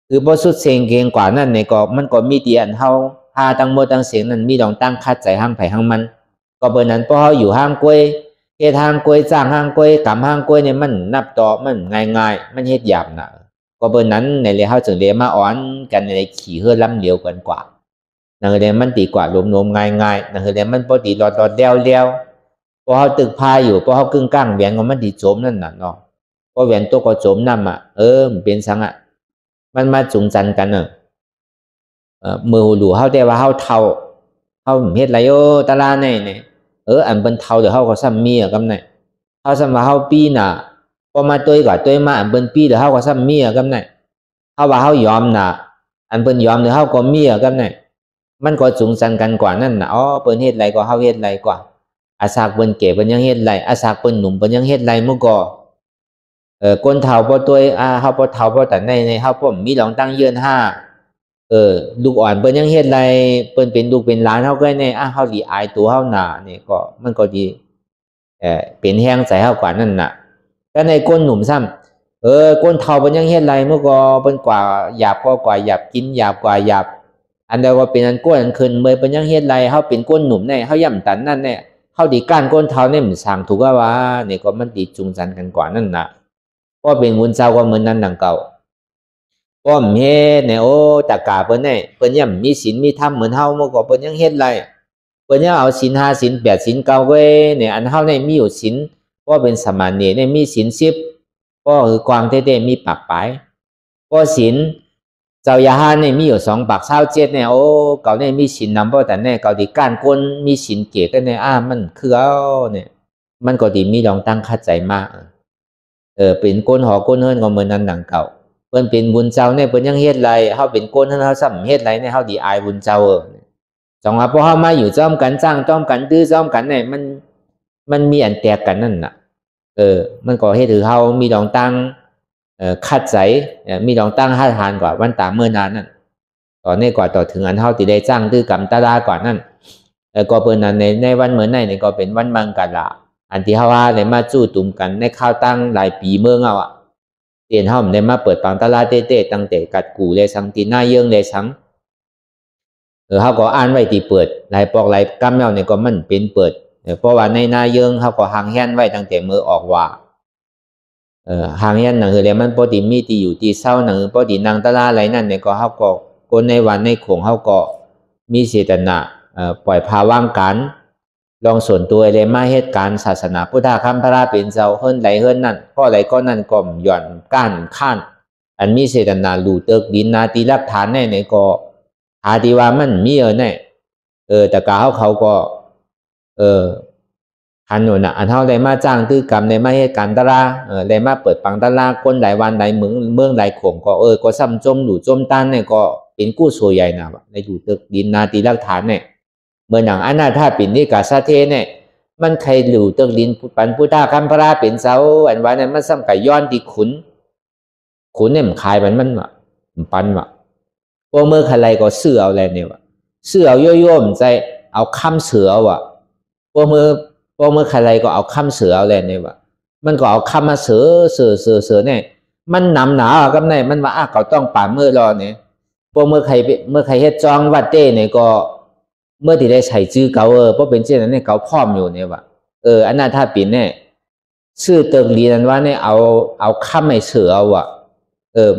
คือพอสุดเสียงเก่งกว่านั่นเนี่ยก็มันก็มีเดียนเฮาพาตั้งโมตั้งเสียงนั้นมีดองตั้งคัดใจห้างไผ่ห้างมันก็เบอร์นั้นพอเขาอยู่ห้างกล้วยเฮ็ดห้างกล้วยจ้างห้างกล้วยกำห้างกล้วยเนี่ยมันนับต่อมันง่ายมันเฮ็ดหยาบก็เบอร์นั้นในเรื่องเขาจึงเรียกมาอ่อนกันในขี่เฮือล้ำเดียวกันกว่า นั่นคือมันตีกว่าลมๆง่ายๆนั่นคือมันปกติหลอดๆเลี้ยวๆพอเขาตึกพาอยู่พอเขากึ่งกลางแหวนของมันตีโจมนั่นน่ะเนาะพอแหวนตัวก็โจมนำอ่ะมันเป็นสังอ่ะมันมาจุงจันกันมือหลู่เขาแต่ว่าเขาเท่าเขาเฮ็ดไรตาลาเนี่ยอันเป็นเท่าเดี๋ยวเขาก็ซ้ำมีอ่ะกำเนี่ยเขาซ้ำว่าเขาปีน่ะพอมาตัวกับตัวมาอันเป็นปีเดี๋ยวเขาก็ซ้ำมีอ่ะกำเนี่ยเขาว่าเขายอมน่ะอันเป็นยอมเดี๋ยวเขาก็มีอ่ะกำเนี่ยมันก็จุงจันกันกว่านั่นน่ะเป็นเฮ็ดไรก็เขาเฮ็ดไรกว่าอาสากเป็นเก๋เป็นยังเฮ็ดไรอาสากเป็นหนุ่มเป็นยังเฮ็ดไรเมื่อก่อก้นเท่าพอตัวเขาพอเท่าพอแต่ในเขาผมมีหลองตั้งยืนห้าลูกอ่อนเปิ้นยังเฮ็ดไรเปิ้นเป็นลูกเป็นหลานเฮาก็แน่เฮาสิอายตัวเฮาหน้านี่ก็มันก็ดีเป็นแฮงใจเฮากว่านั่นน่ะก็ในก้นหนุ่มซ้ำก้นเฒ่าเปิ้นยังเฮ็ดไรเมื่อก็เปิ้นกว่าหยาบก็กว่าหยาบกินหยาบกว่าหยาบอันใดว่าเป็นอันก้นอันขึ้นเมื่อเปิ้นยังเฮ็ดไรเฮาเป็นก้นหนุ่มแน่เฮาย่ำตันนั่นแน่เฮาดิก้านก้นเฒ่าเนี่ยมันสร้างถูกว่านี่ก็มันติจุงจันกันกว่านั่นน่ะก็เป็นวุ้นเจ้าก็เหมือนนั้นดังเก่าก็เฮ็ดเนี่ยตะกาเปิ้นเนี่ยเปิ้นยังมีศีลมีธรรมเหมือนเฮาเมื่อก่อนเปิ้นยังเฮ็ดไรเปิ้นยังเอาศีล5ศีล8ศีล9ไว้เนี่ยอันเฮาเนี่ยมีอยู่ศีลก็เป็นสมณเณรเนี่ยมีศีล10ก็คือกวางเต้ๆมีปากปลายก็ศีลเจ้ายาหาเนี่ยมีอยู่2ปาก27เนี่ยเก่าเนี่ยมีศีลนำบ่แต่เนี่ยเก่าที่ก้านก้นมีศีลเกก็เนี่ยมันคือเอาเนี่ยมันก็ดีมีลองตั้งคัดใจมากเป็นก้นหอก้นเฮิรนก็เหมือนนั้นดังเก่าเปิ้นเป็นบุญเจ้าเนี่ยเปิ้นยังเฮ็ดไรเฮาเป็นก้นเฮาซ้ำเฮ็ดไรเนี่ยเฮาดีอายบุญเจ้าจังว่าพอเฮามาอยู่จ้อมกันจ้างจ้อมกันดื้อจ้อมกันเนี่ยมันมีอันแตกกันนั่นน่ะมันก็เฮ็ดให้เฮามีดองตั้งคัดใจมีดองตั้งหาทานกว่าวันตาเมื่อนานนั่นตอนนี้กว่าต่อถึงอันเฮาที่ได้จ้างดื้อกรรมตาลากว่านั่นก็เปิ้นนั้นในวันเหมือนในก็เป็นวันมังกรอันที่เฮาว่าได้มาจู้ตุ่มกันในข้าวตั้งหลายปีเมืองเอาเตียนห้อมได้มาเปิดปังตลาดเต้ๆตั้งแต่กัดกูเลยสังตีหน้าเยื่องเลยสังเขาก็อ่านไว้ที่เปิดหลายปอกหลายกำเนาเนี่ยก็มันเป็นเปิดเพราะว่าในหน้าเยื่องเขาก็หางแห่นไว้ตั้งแต่มือออกว่าหางแห่นหนังเลยมันปกติมีที่อยู่ที่เศร้าหนังปกตินางตลาดอะไรนั่นเนี่ยก็เขาก็คนในวันในโขงเขาก็มีเจตนาปล่อยพาว่างกันลองส่วนตัวเลยมาเหตุการณ์ศาสนาพุทธคัมภราเป็นเจ้าเฮิรนไหลเฮิรนนั่นเพราะอะไรก็นั่นก็หย่อนก้านข้านอันมีเจตนาหลู่เติกดินนาตีรักฐานแน่ในก็หาดีว่ามันมีแน่แต่กาเขาก็หันหนุนอันเท่าไรมาจ้างตื้อกรรมในมาเหตุการณ์ตลาไรมาเปิดปังตลาคนหลายวันหลายเมืองหลายโขงก็ก็ซ้ำจมหลู่จมตันเนี่ยก็เป็นกู้โซใหญ่นะในหลู่เติกดินนาตีรักฐานเนี่ยเมื่อหนังอนาถาปิ่นนี่กาซาเทเนี่ยมันใครหลู่เติกดินปันพุทธคัมภราเป็นเสาอันวันนั้นมันซ้ำกับย้อนที่ขุนเนี่ยมันขายมันวะมันปันวะพวกเมื่อใครก็เสือเอาอะไรเนี่ยวะเสือเอาโยมใจเอาค้ำเสือวะพวกเมื่อใครก็เอาค้ำเสือเอาอะไรเนี่ยวะมันก็เอาค้ำมาเสือเนี่ยมันนำหนากับเนี่ยมันว่าเขาต้องป่าเมื่อรอเนี่ยพวกเมื่อใครเฮ็ดจองวัดเต้เนี่ยก็เมื่อที่ได้ใช้ชื่อเก่าเพราะเป็นเช่นนั้นเนี่ยเขาพร้อมอยู่เนี่ยวะอันนั้นถ้าปิ่นเนี่ยชื่อเติงดีนั้นว่าเนี่ยเอาค้ำไม่เสือเอาอะ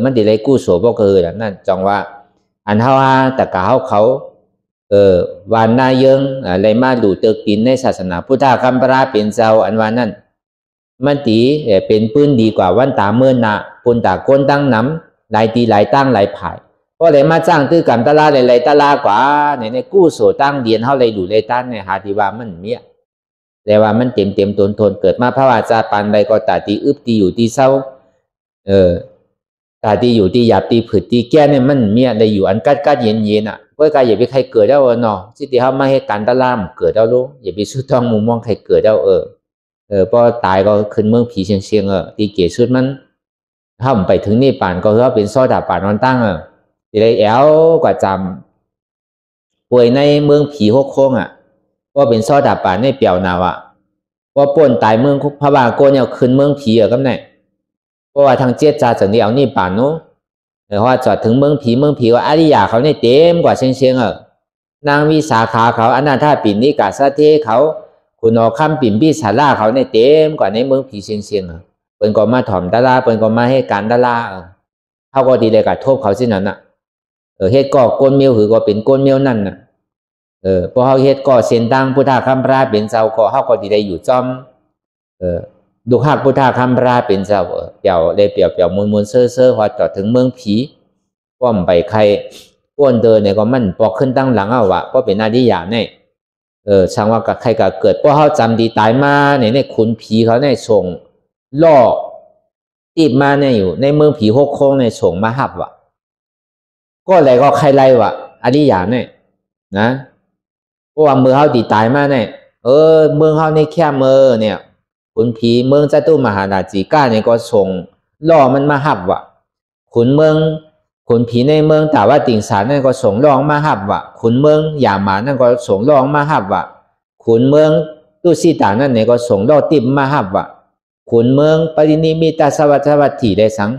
มันที่ได้กู้โสบ่คือนั่นจังว่าอันเฮาแต่กะเขาวันหน้าเยิงอะไรมาดูเติกดินในศาสนาพุทธคัมภราเป็นเจ้าอันว่านั่นมันตีเป็นปืนดีกว่าวันตาเมื่อนาปุนตาก้นตั้งน้ำหลายตีหลายตั้งหลายผายเพราะอะไรมาจ้างตื้อกรรมตลาดหลายตลากว่าในกู้โสตั้งเดียนเฮาเลยดูเลยตั้งเนี่ยหาที่ว่ามันเมียแต่ว่ามันเต็มทนเกิดมาพระวาจาปันใดก็ตาตีอึบตีอยู่ตีเศร้าตาตีอยู่ตีหยาบตีผึดตีแก่เนี่ยมันเมียได้อยู่อันกัดเย็นเพราะกายอย่าไปใครเกิดแล้วเนาะสิที่เขามาให้การตะล่ามเกิดแล้วลูกอย่าไปสุดท้องมุมมองใครเกิดแล้วพอตายก็ขึ้นเมืองผีเชียงตีเกียรสุดมันถ้าไปถึงนี่ป่านก็เขาเป็นซอดาป่านนอนตั้งที่ได้แอวกว่าจำป่วยในเมืองผีหกโค้งก็เป็นซอดาป่านในเปี่ยวนาวก็ป่นตายเมืองพระบาโกเนี่ยขึ้นเมืองผีก็ไหนเพราะว่าทางเจี๊ยจ่าจากนี้เอานี่ป่านนู้เพราะว่าจอดถึงเมืองผีว่าอริยาเขาเนี่ยเต็มกว่าเชียงนางวิสาขาเขาอนาถาปิ่นนิกาซาเทเขาคุณอคำปิ่นพี่สาราเขาเนี่ยเต็มกว่าในเมืองผีเชียงเปิ้นก็มาถ่อมตะลาเปิ้นก็มาให้การตะลาเขาก็ดีเลยกับโทษเขาสินั่นเฮ็ดก็ก้นเมียวหือก็เป็นก้นเมียวนั่น พอเฮาเฮ็ดก็เส้นตั้งพุทธคำพระเป็นเจ้าก็เฮาก็สิได้อยู่จอมดูฮักพุทธคำพระเป็นเจ้าเปี่ยวได้เปี่ยวมวลเซ่อๆพอจอดถึงเมืองผีป้อมไปใครอ้วนเดินเนี่ยก็มันปอกขึ้นตั้งหลังเอาวะก็เป็นอาดิยาเนี่ยช่างว่ากับใครก็เกิดเพราะเขาจำดีตายมาในขุนผีเขาในส่งล่อตีบมาเนี่ยอยู่ในเมืองผีหกโค้งในส่งมาหับวะก็อะไรก็ใครไรวะอาดิยาเนี่ยนะเพราะว่าเมืองเขาดีตายมาเนี่ยเมืองเขาในแค่เมืองเนี่ยขุนผีเมืองจตุมหาราชิกาเนี่ยก็ส่งล่อมันมาหับวะขุนผีในเมืองแต่ว่าติ่งสารนั่นก็ส่งร้องมาหับวะขุนเมืองยาหมานั่นก็ส่งร้องมาหับวะขุนเมืองตุสิตานั่นเนี่ยก็ส่งล่อติบมาหับวะขุนเมืองปรินิมิตาสวัสวัตถีได้สัง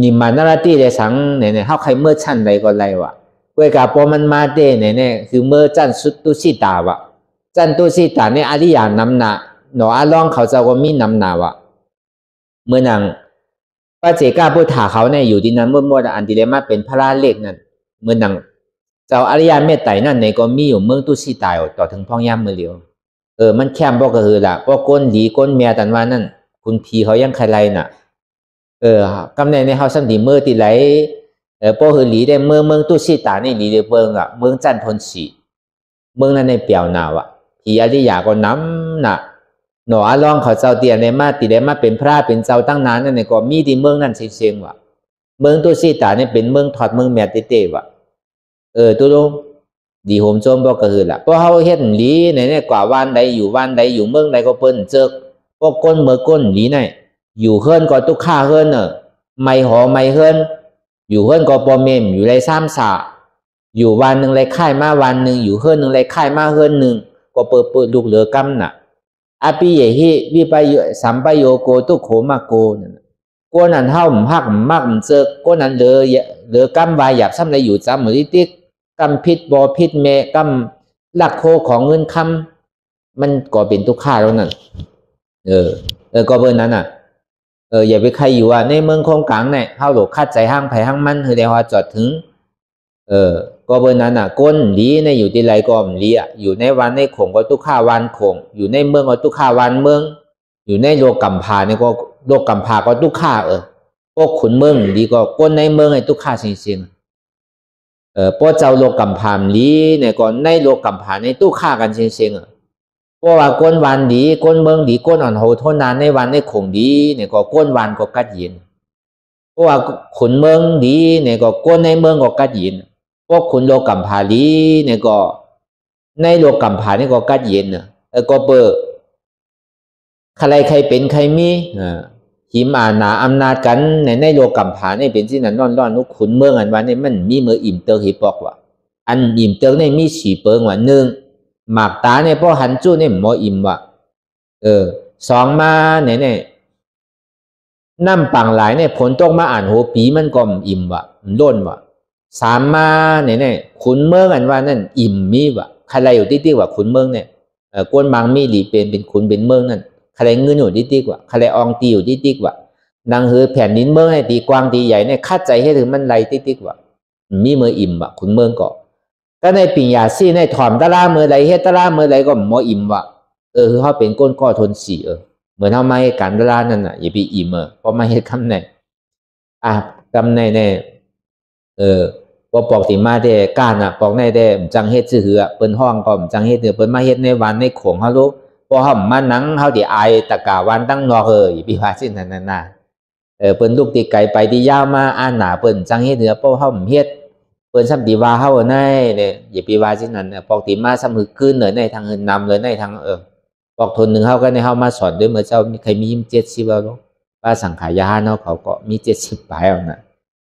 นิมานราตีได้สังเนี่ยเขาใครเมื่อชั้นใดก็ไรวะเวกาพอมันมาเต้เนี่ยคือเมื่อจันสุตุสิตาวะจันตุสิตาเนี่ยอริยานำหนาหนออาลองเขาจะก็มีนำหนาวะเมื่อนังพระเจก้าพุทธาเขาเนี่ยอยู่ที่นั้นมั่วๆอันที่ได้มาเป็นพระราเล็กนั่นเมื่อนังเจ้าอริยเมตไตรนั่นในก็มีอยู่เมืองตุสิตายต่อถึงพ่องย่ำมือเหลียวมันแคมบอกก็คือละเพราะก้นหลีก้นเมียตันว่านั่นคุณพีเขายังใครไรน่ะกำเนิดในเขาสัมดีเมื่อที่ไหลพอคือหลีได้เมืองตุสิตานี่หลีได้เมืองเมืองจันทนสีเมืองนั้นในเปียวหนาวผีอริยาก็น้ำหนักหนอลองเขาเจ้าเตียนในมาติได้มาเป็นพระเป็นเจ้าตั้งนานนั่นก็มีที่เมืองนั้นเชียงว่ะเมืองตุสิตาเนี่ยเป็นเมืองถอดเมืองแมตเต้ว่ะตัวลงดีโฮมโจมบอกก็คือละเพราะเขาเห็นหลีเนี่ยกว่าวันใดอยู่เมืองใดก็เปิ้นเจอพวกก้นเมื่อก้นหลีเนี่ยอยู่เฮิรนก็ตุกข้าเฮิรนไม่หอไม่เฮิรนอยู่เฮิรนก็ปอมเมมอยู่ไรซ้ำสาอยู่วันหนึ่งไรค่ายมาวันหนึ่งอยู่เฮิรนหนึ่งไรค่ายมาเฮิรนหนึ่งก็เปิดลูกเหลือกำน่ะอาปิเยหิวิปโยสัมปโยโกตุโขมาโกก้นนั้นเท่าหักมักเจอก้นนั้นเหลือกำวายหยาบซ้ำไรอยู่จำเหมือนติ๊กกำพิษบอพิษเมกำลักโคของเงินคำมันก็เป็นทุกข้าแล้วนั่นก็เบอร์นั้นอย่าไปใครอยู่ในเมืองคงกลางเนี่ยเฮาหลกคัดใจห้างไผ่ห้างมันคือเดี๋ยวจอดถึงก็เบอร์นั้นก้นหลีในอยู่ที่ไรก็หลีอยู่ในวันในขงก็ทุกข้าวันขงอยู่ในเมืองก็ทุกข้าวันเมืองอยู่ในโลกกัมพาเนี่ยก็โลกกัมพาก็ทุกข้าพวกขุนเมืองดีก็ก้นในเมืองไอ้ทุกข้าจริงๆพวกเจ้าโลกกัมพามลีเนี่ยก็ในโลกกัมพาในทุกข้ากันจริงๆเพราะว่าก้นวันดีก้นเมืองดีก้นอ่อนโหทนนานในวันในขงดีเนี่ยก็ก้นวันก็กัดยินเพราะว่าขุนเมืองดีเนี่ยก็ก้นในเมืองก็กัดยินพวกขุนโลกัมพาลีเนี่ยก็ในโลกัมพาเนี่ยก็กัดยินก็เปิดใครเป็นใครมีหิมอาณาอำนาจกันในโลกัมพาเนี่ยเป็นที่นั้นร้อนนุกขุนเมืองอันวันนี้มันมีเมื่ออิ่มเติงหิปอกว่ะอันอิ่มเติงเนี่ยมีสีเปิงว่ะหนึ่งหมากตาเนี่ยพอหันจู้เนี่ยหมออิ่มว่ะสองมาเนี่ยน้ำปังหลายเนี่ยผลตกมาอ่านโหปีมันก็อิ่มว่ะมันล้นว่ะสามมาเนี่ยขุนเมืองอันว่านั่นอิ่มมีว่ะใครอยู่ติ๊กๆว่ะขุนเมืองเนี่ยกวนบางมีหลีเป็นขุนเป็นเมืองนั่นใครเงินอยู่ติ๊กๆว่ะใครอองตีอยู่ติ๊กๆว่ะนางเฮือแผ่นดินเมืองเนี่ยตีกว้างตีใหญ่เนี่ยคัดใจให้ถึงมันไหลติ๊กๆว่ะมีเมื่ออิ่มว่ะขุนเมืองก็ในปิญญาซี่ในถอมตะล่าเมื่อไรเฮ็ดตะล่าเมื่อไรก็หมออิ่มว่ะคือเขาเป็นก้นก้อทนสีเหมือนเขาไม่ให้การตะล่านั่นน่ะอย่าไปอิ่มเพราะไม่ให้คำไหนคำไหนเนี่ยว่าปอกติมาได้การปอกในได้จังเฮ็ดซื่อเหือเปิ้นห้องก็จังเฮ็ดเปิ้นมาเฮ็ดในวันในโขงเขารู้พอเฮามานังเฮาที่อายตะกาวันตั้งนอกปีว่าสิ้นนั่นน่ะเปิ้นลูกตีไก่ไปที่ยาวมาอ่านหน้าเปิ้นจังเฮ็ดเหือเพราะเฮาเฮ็ดเปิ้นซ้ำตีว่าเฮาในเนี่ยอย่าปีว่าสิ้นนั้นปอกติมาซ้ำหือคืนในทางเงินนำเลยในทางปอกทนหนึ่งเฮาก็ในเฮามาสอนด้วยเมื่อเจ้ามีใครมี70แล้วว่าสังขายาเนาะเขาก็มี70ปลายเอาน่ะ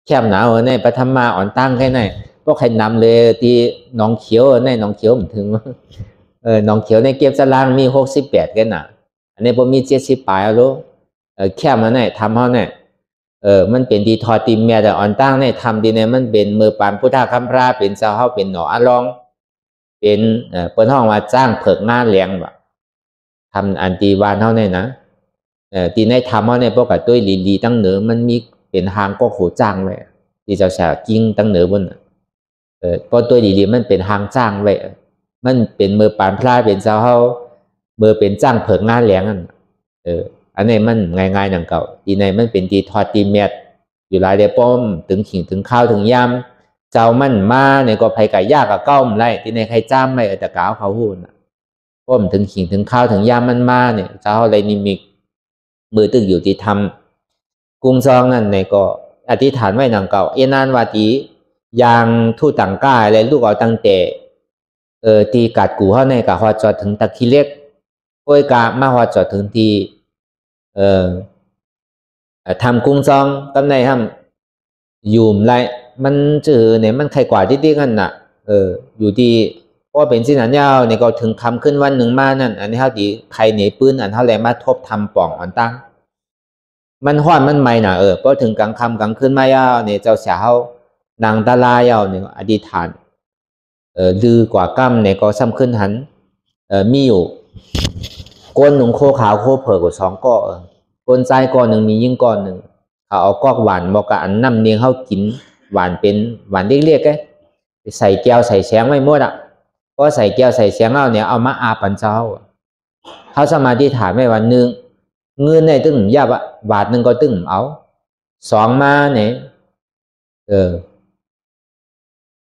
แคบหนาวในปฐมมาอ่อนตั้งแค่ไหนพวกใครนำเลยที่น้องเขียวในน้องเขียวมันถึงน้องเขียวในเก็บสลางมี68กันน่ะอันนี้ผมมี70ปลายเอาแคบมาไหนทำเขาเนี่ยมันเป็นดีทอติมเมียแต่อ่อนตั้งเนี่ยทำดีเนี่ยมันเป็นมือปานพุทธคัมภราเป็นเจ้าเขาเป็นหนออลองเป็นเปิ้นห้องว่าจ้างเผิกงานเลี้ยงแบบทำอันตีวานเขาเนี่ยนะตีในทำเขาเนี่ยพวกกับตัวลีตั้งเหนือมันมีเป็นหางก็โขจ้างไว้ที่เจ้าชากิ้งตั้งเหนือบน เพราะตัวดีๆมันเป็นหางจ้างไว้มันเป็นมือปานพลาเป็นเจ้าเฮามือเป็นจ้างเผิงงานแหลงอันนี้มันง่ายๆดังเก่าทีในมันเป็นทีทอดทีเม็ดอยู่หลายเดป้อมถึงขิงถึงข้าวถึงยำเจ้ามันมาเนี่ยก็ไผไก่ยากกับเก้ามันไรทีในใครจ้ามไม่แต่กาวเขาหูนป้อมถึงขิงถึงข้าวถึงยำมันมาเนี่ยเจ้าอะไรนิมิกมือตึกอยู่ที่ทำกุ้งซองนั่นเนี่ยก็อธิษฐานไว้ดังเก่าเอนานวาตียางทู่ต่างก้าอะไรลูกเอาตั้งแต่ตีกัดกูเขาในกะฮอดจอดถึงตะคีเล็กโอ้ยกะมาฮอดจอดถึงทีทำกุ้งซองกำในทำอยู่ไรมันจือเนี่ยมันใครกว่าที่กันน่ะอยู่ที่ก็เป็นสิ่งนั้นยาวเนี่ยก็ถึงคำขึ้นวันหนึ่งมานั่นอันนี้เท่าที่ใครเหนียปืนอันเท่าไรมาทบทำป่องอันตั้งมันห้อนมันไม่น่ะเพราะถึงกลางคำกลางขึ้นมายาวเนี่ยเจ้าเสียเฮานางตาลายาวเนี่ยอธิษฐานดื้อกว่ากั้มเนี่ยก็ซ้ำขึ้นหันมีอยู่ก้นหนุ่มโคขาวโคเผือกกับ2ก้อก้นใจก้อนหนึ่งมียิ่งก้อนหนึ่งเขาเอากอกหวานบอกกับอันน้ำเนียงเขากินหวานเป็นหวานเรียกๆใส่แก้วใส่แสงไม่หมดก็ใส่แก้วใส่แสงเอาเนี่ยเอามาอาปันเจ้าเขาสมาธิฐานไม่วันหนึ่งเงินในตึ้งยาบาทหนึ่งก็ตึ้งเอา2มาเนี่ย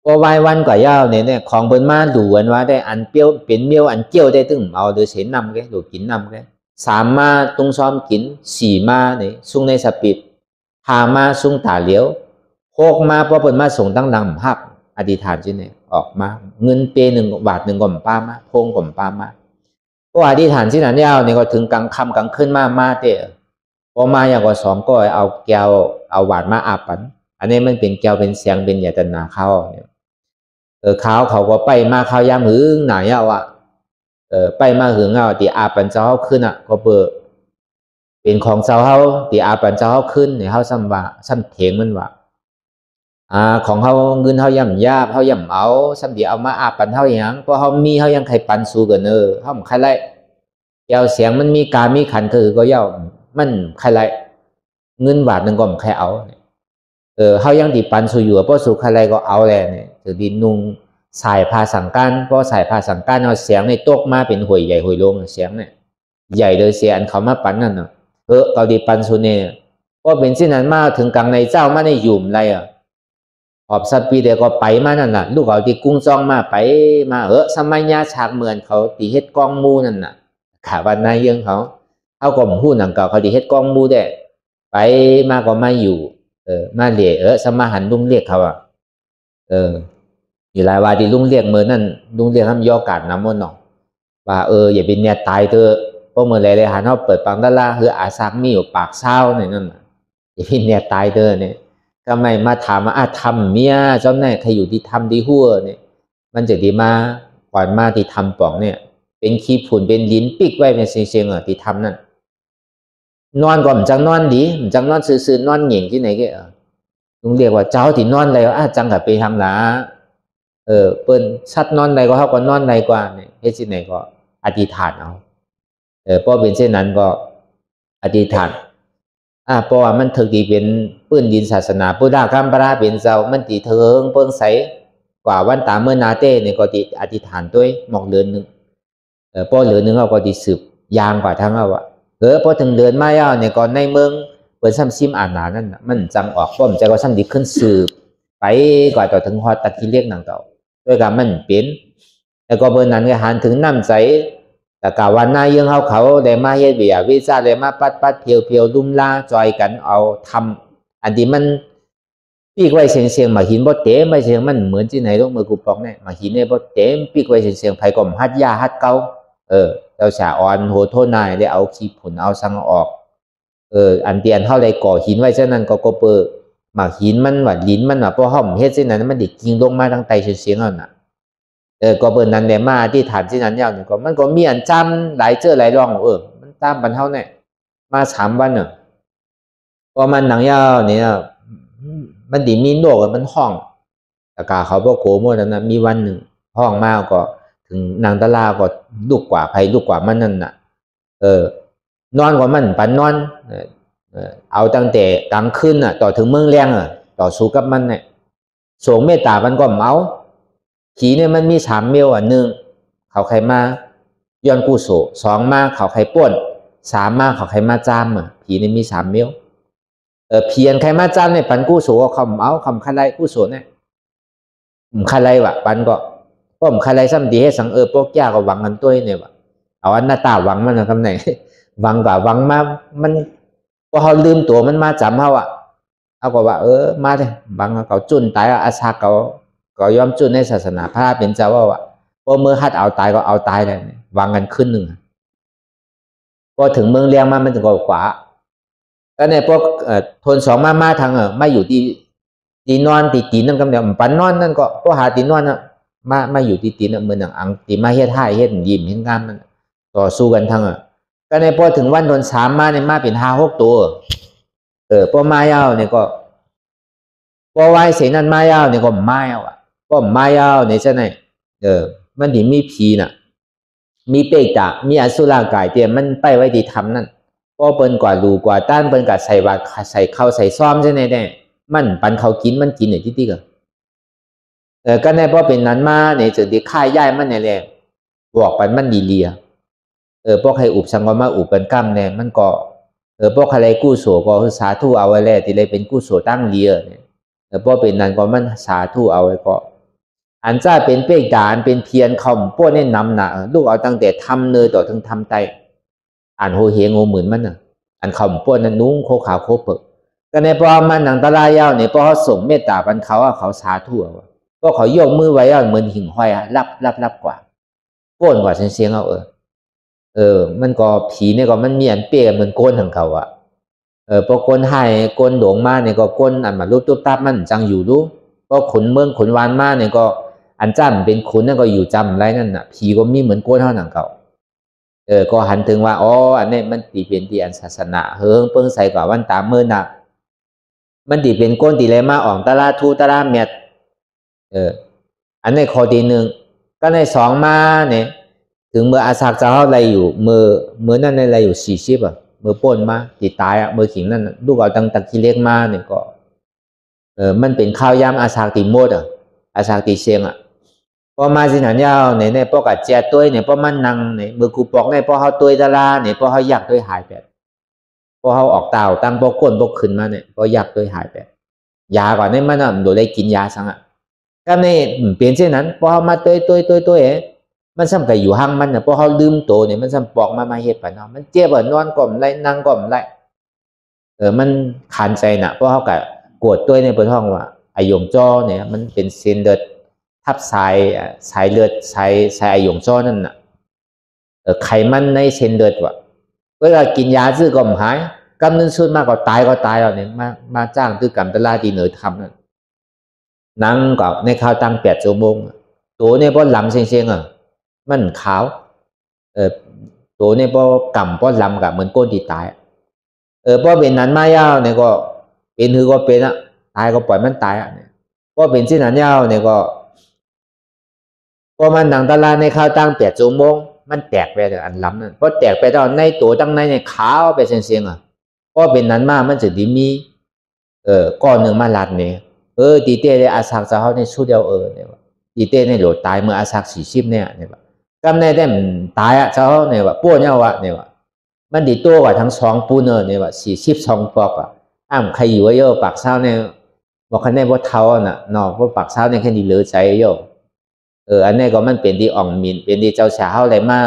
พอวันกว่ายาวเนี่ยของเปิ้นมาดูวันว่าได้อันเปรี้ยวเป็นเมียวอันเจียวได้ตึ้งเอาโดยเสนนำแกดูกินนำแก3มาตุ้งซ้อมกิน4มาเนี่ยซุ่งในสปิด5มาซุ่งตาเหลียว6มาเพราะเปิ้นมาส่งตั้งนำหักอธิษฐานจิเนี่ยออกมาเงินเป1 บาท1ก่อมป้ามาพงก่อมป้ามาก็อธิษฐานที่นั้นยาวเนี่ยก็ถึงกลางค่ำกลางคืนมาเตะพอมาอย่างกว่า2ก็เอาแก้วเอาหวานมาอาปันอันนี้มันเป็นแก้วเป็นเสียงเป็นยาตนาเข้าเนี่ยเขาก็ไปมาเขายามหึงหนาเยาไปมาหึงเอาตีอาปันเจ้าขึ้นก็เปิดเป็นของเจ้าเขาตีอาปันเจ้าขึ้นเนี่ยเขาซ้ำว่าซ้ำเถียงมันว่าของเขาเงินเขาย่ำยาบเขาย่ำเอาซ้ำเดียวเอามาอาปันเขาอย่างเพราะเขามีเขายังใครปันสู้กันเขาใครไล่แก้วเสียงมันมีการมีขันคือก็เย่ามันใครไล่เงินบาท1ก็ใครเอาเขายังตีปันสู้อยู่เพราะสู้ใครไล่ก็เอาแหละเนี่ยถือดินนุงสายพาสังกันเพราะสายพาสังกันเอาเสียงในตกมาเป็นหวยใหญ่หวยลงเสียงเนี่ยใหญ่เลยเสียอันเขามาปันนั่นเขาดีปันสู้เนี่ยก็เป็นสิ่งนั้นมาถึงกลางในเจ้ามาในยุ่มไรออบสัปปีเดียวก็ไปมานั่นน่ะลูกเขาตีกุ้งซองมาไปมาสมัยยาฉากเหมือนเขาตีเฮ็ดกองมูนั่นน่ะขาวันนายยังเขาก็หู้หนังเก่าเขาตีเฮ็ดกองมูได้ไปมาก็มาอยู่มาเรียสมาหันลุงเรียกเขาอยู่หลายวันที่ลุงเรียกเมื่อนั่นลุงเรียกทำย่อกาดน้ำมันหนอว่าอย่าเป็นเนี่ยตายเถอะเพราะเมื่อไรเลยหันเขาเปิดปังด้านล่างคืออาซักมีอยู่ปากเศร้าเนี่ยนั่นอย่าเป็นเนี่ยตายเถอะเนี่ยก็ไม่มาถามว่าทำเมียเจ้าแน่ใครอยู่ที่ทำที่หัวเนี่ยมันจะดีมาก่อนมาที่ทำป่องเนี่ยเป็นขี้ฝุ่นเป็นลิ้นปิกไว้เป็นเชียงที่ทำนั่นนอนก่อนจังนอนดีจังนอนซื่อๆนอนเหง่งที่ไหนก็ลุงเรียกว่าเจ้าที่นอนอะไรว่าจังกับไปทำหนาเปิ้นชัดนอนใดก็เขาก็นอนใดกว่าเนี่ยเฮ็ดสิไหนก็อธิษฐานเอาเพราะเป็นเช่นนั้นก็อธิษฐานเพราะว่ามันถึกดีเป็นปื้นดินศาสนาพุทธกัมปราเป็นเจ้ามันตีเถิงเปิ้งใสกว่าวันตาเมื่อนาเต้เนี่ยก็ติอธิษฐานด้วยหมอกเดือนนึงพอเหลือนึงเขาก็ติสืบยางกว่าทั้งเอาพอถึงเดือนมายาวเนี่ยก่อนในเมืองเปิดซ้ำซิมอ่านหนานั่นมันจังออกป้อมใจก็ซ้ำดีขึ้นสืบไปกว่าต่อถึงฮอดตะกี้เรียกนางเก่าด้วยกันมันเป็นแล้วก็เบอร์นั้นก็หันถึงน้ำใจแต่กาวันหน้ายังเขาได้มาเฮ็ดเบียวิจารได้มาปัดเพียวลุ่มล่าจอยกันเอาทำอันที่มันปีกไว้เสียงมาหินบ่เต็มไม่เสียงมันเหมือนที่ไหนลูกมือกูปอกเนี่ยมาหินเนี่ยบ่เต็มปีกไว้เสียงไผก็ฮัดยาฮัดเกาเจ้าฉาอ่อนโหโทนายได้เอาขี้ผุนเอาสังออกอันเตียนเท่าไรก่อหินไว้เช่นนั้นก็เปิดหมากหินมันว่าลิ้นมันว่าเพราะห้อมเฮ็ดเช่นนั้นมันดิกิงลงมาทางไตเสียงเอาน่ะก็เปิดนั้นได้มาที่ฐานที่นั้นยาวนี่ก็มันก็มีอันจำหลายเจอหลายร่องมันตามบรรเทาเนี่ยมา3 วันน่ะพอมันหนังยาวนี่มันดิมีโรคมันห้องตะกาเขาบ่โกหมดนั้นมีวันหนึ่งห้องมาก็ถึงนางตะลาก็ลูกกว่าไผลูกกว่ามันนั่นน่ะนอนกว่ามันปันนอนเอาตั้งแต่กลางคืนต่อถึงเมืองแรงต่อสู้กับมันเนี่ยสงเมตตามันก็เมา ผีเนี่ยมันมี3เมลอ่ะ1เขาใครมาย้อนกู้โส2มาเขาใครป้วน3มาเขาใครมาจ้ามอ่ะผีเนี่ยมี3เมลเพียนใครมาจ้ามเนี่ยปันกู้โสก็คำเอาคำคันไรกู้โสเนี่ยคันไรวะปันก็คันไรซ้ำดีให้สังพวกยาก็หวังกันตัวเนี่ยวะเอาอันหน้าตาหวังมันนะคำไหนหวังกับหวังมามันพอเขาลืมตัวมันมาจำเขาอ่ะเขาก็ว่ามาเลยหวังเขาจุนตายอาชาเขายอมจุนในศาสนาพระเป็นเจ้าว่าพอเมื่อฮัดเอาตายก็เอาตายเลยหวังกันขึ้นหนึ่งพอถึงเมืองเลี้ยงมันจะกว่าก็ในพวกทน2มาทางไม่อยู่ตีนอนตีนั่นกำเนิดปันนอนนั่นก็พวกหาตีนอนมาอยู่ตีนั่นเหมือนอย่างอังตีมาเฮ็ดท่าเฮ็ดยิ้มเฮ็ดงามมันต่อสู้กันทางก็ในพอถึงวันทน3มาเนี่ยมาเป็น5-6ตัวพอมายาวเนี่ยก็พอไว้เสนั่นมายาวเนี่ยก็มายาวก็มายาวเนี่ยใช่ไหมมันถึงมีผีน่ะมีเปกตะมีอสุรกายเตรียมมันไปไว้ที่ทำนั่นก็เปิ้นกว่ารูกว่าต้านเปิ้นกัดใส่บาใส่เข้าใส่ซ้อมใช่ไหมแน่มันปันเขากินมันกินเนี่ยที่ก็ก็ในพอเป็นนั้นมาเนี่ยจึงที่ค่ายย่ายมันเนี่ยแหละบอกปันมันดีเลียพวกใครอุบสังก็มาอุบเป็นกล้ามเนี่ยมันก็พวกใครกู้โสก็สาธุเอาไว้แล้วที่เลยเป็นกู้โสตั้งเลียเนี่ยพวกเป็นนั้นก็มันสาธุเอาไว้ก็อันจ้าเป็นเป้กดานเป็นเพียนคำพวกนี่นำหนาลูกเอาตั้งแต่ทำเนยต่อถึงทำไตอ่านโหเฮงโหหมื่นมันน่ะอันคำพวกนั้นนุ่งโคขาวโคเปิกก็ในพอมันหนังตะลายาวเนี่ยพอเขาส่งเมตตาปันเขาสาธุเอาก็เขายกมือไว้เหมือนหิ่งห้อยรับกว่าโก้นกว่าเสียงเอามันก็ผีเนี่ยก็มันมีอันเปี้ยเหมือนโกนของเขาพอโกนให้โกนหลงมาเนี่ยก็โกนอันมารูปตุ๊บตับมันจังอยู่รู้ก็ขุนเมืองขุนวานมาเนี่ยก็อันจ้ำเป็นขุนนั่นก็อยู่จำไรนั่นน่ะผีก็มีเหมือนโกนเท่าหนังเขาก็หันถึงว่าอันนี้มันตีเป็นตีอันศาสนาเฮิงเปิ้งใส่กว่าวันตามเมื่อน่ะมันตีเป็นโกนตีเลยมาอ่องตะลาทูตะลาเมียดอันนี้ข้อที่1ก็ใน2มาเนี่ยถึงเมื่ออาศักจะเขาอะไรอยู่เมื่อนั่นอะไรอยู่40เมื่อป่นมาติดตายเมื่อขิงนั่นลูกเอาตั้งตะกี้เล็กมาเนี่ยก็มันเป็นข้าวยำอาศักติโมดอาศักติเชียงพอมาสิหนันยาวเนี่ยพอกัดเจ้าตัวเนี่ยพอมันนั่งเนี่ยเมื่อกูปอกเนี่ยพอเขาตัวดาราเนี่ยพอเขาอยากตัวหายไปพอเขาออกเต่าตั้งพอก้นพอขึ้นมาเนี่ยพออยากตัวหายไปยาก่อนเนี่ยมันโดนได้กินยาสังก็เนี่ยเปลี่ยนเช่นนั้นพอเขามาตัวมันซ้ำกับอยู่ห้างมันนะเพราะเขาลืมโตเนี่ยมันซ้ำปอกมาเฮ็ดปะเนาะมันเจ็บนอนก่อมไรนั่งก่อมไรมันขันใจน่ะเพราะเขากับกวดตัวในบนห้องว่าไอหยงจ้อเนี่ยมันเป็นเส้นเลือดทับสายเลือดสายไอหยงจ้อนั่นน่ะไขมันในเส้นเลือดว่ะเวลากินยาซื้อก็หายกำนึงสุดมากก็ตายแล้วเนี่ยมาจ้างตื้อกำตะลาดีเหนือทำนั่นนั่งกับในข้าวตั้ง8 ชั่วโมงตัวเนี่ยเพราะลำเชียงมันขาวตัวเนี่ยพอกำพอลำกับเหมือนก้นที่ตายพอเป็นนั้นมายาวเนี่ยก็เป็นคือก็เป็นตายก็ปล่อยมันตายเนี่ยพอเป็นที่นั้นยาวเนี่ยก็พอมันหนังตะลาในข้าวตั้ง8 ชั่วโมงมันแตกไปแต่อันล้ำนั่นพอแตกไปตอนในตัวตั้งในเนี่ยขาวไปเสียงพอเป็นนั้นมากมันจะดีมีก้อนหนึ่งมาลัดเนี่ยตีเต้ได้อาศักจะเขาในชุดเดียวเนี่ยตีเต้ในโหลดตายเมื่ออาศัก40เนี่ยกำในได้ตายเจ้าเนี่ยว่าป้วนเนี่ยว่ามันดีตัวกว่าทั้ง2ปูนเนี่ยว่า42ปอกใครอยู่ว่าโยปากเศร้าเนี่ยบอกคันได้ว่าเท้าน่ะนอกเพราะปากเศร้าเนี่ยแค่ดีเหลือใจโยอันนี้ก็มันเป็นที่อ่องมินเป็นที่เจ้าชาเฮาอะไรมา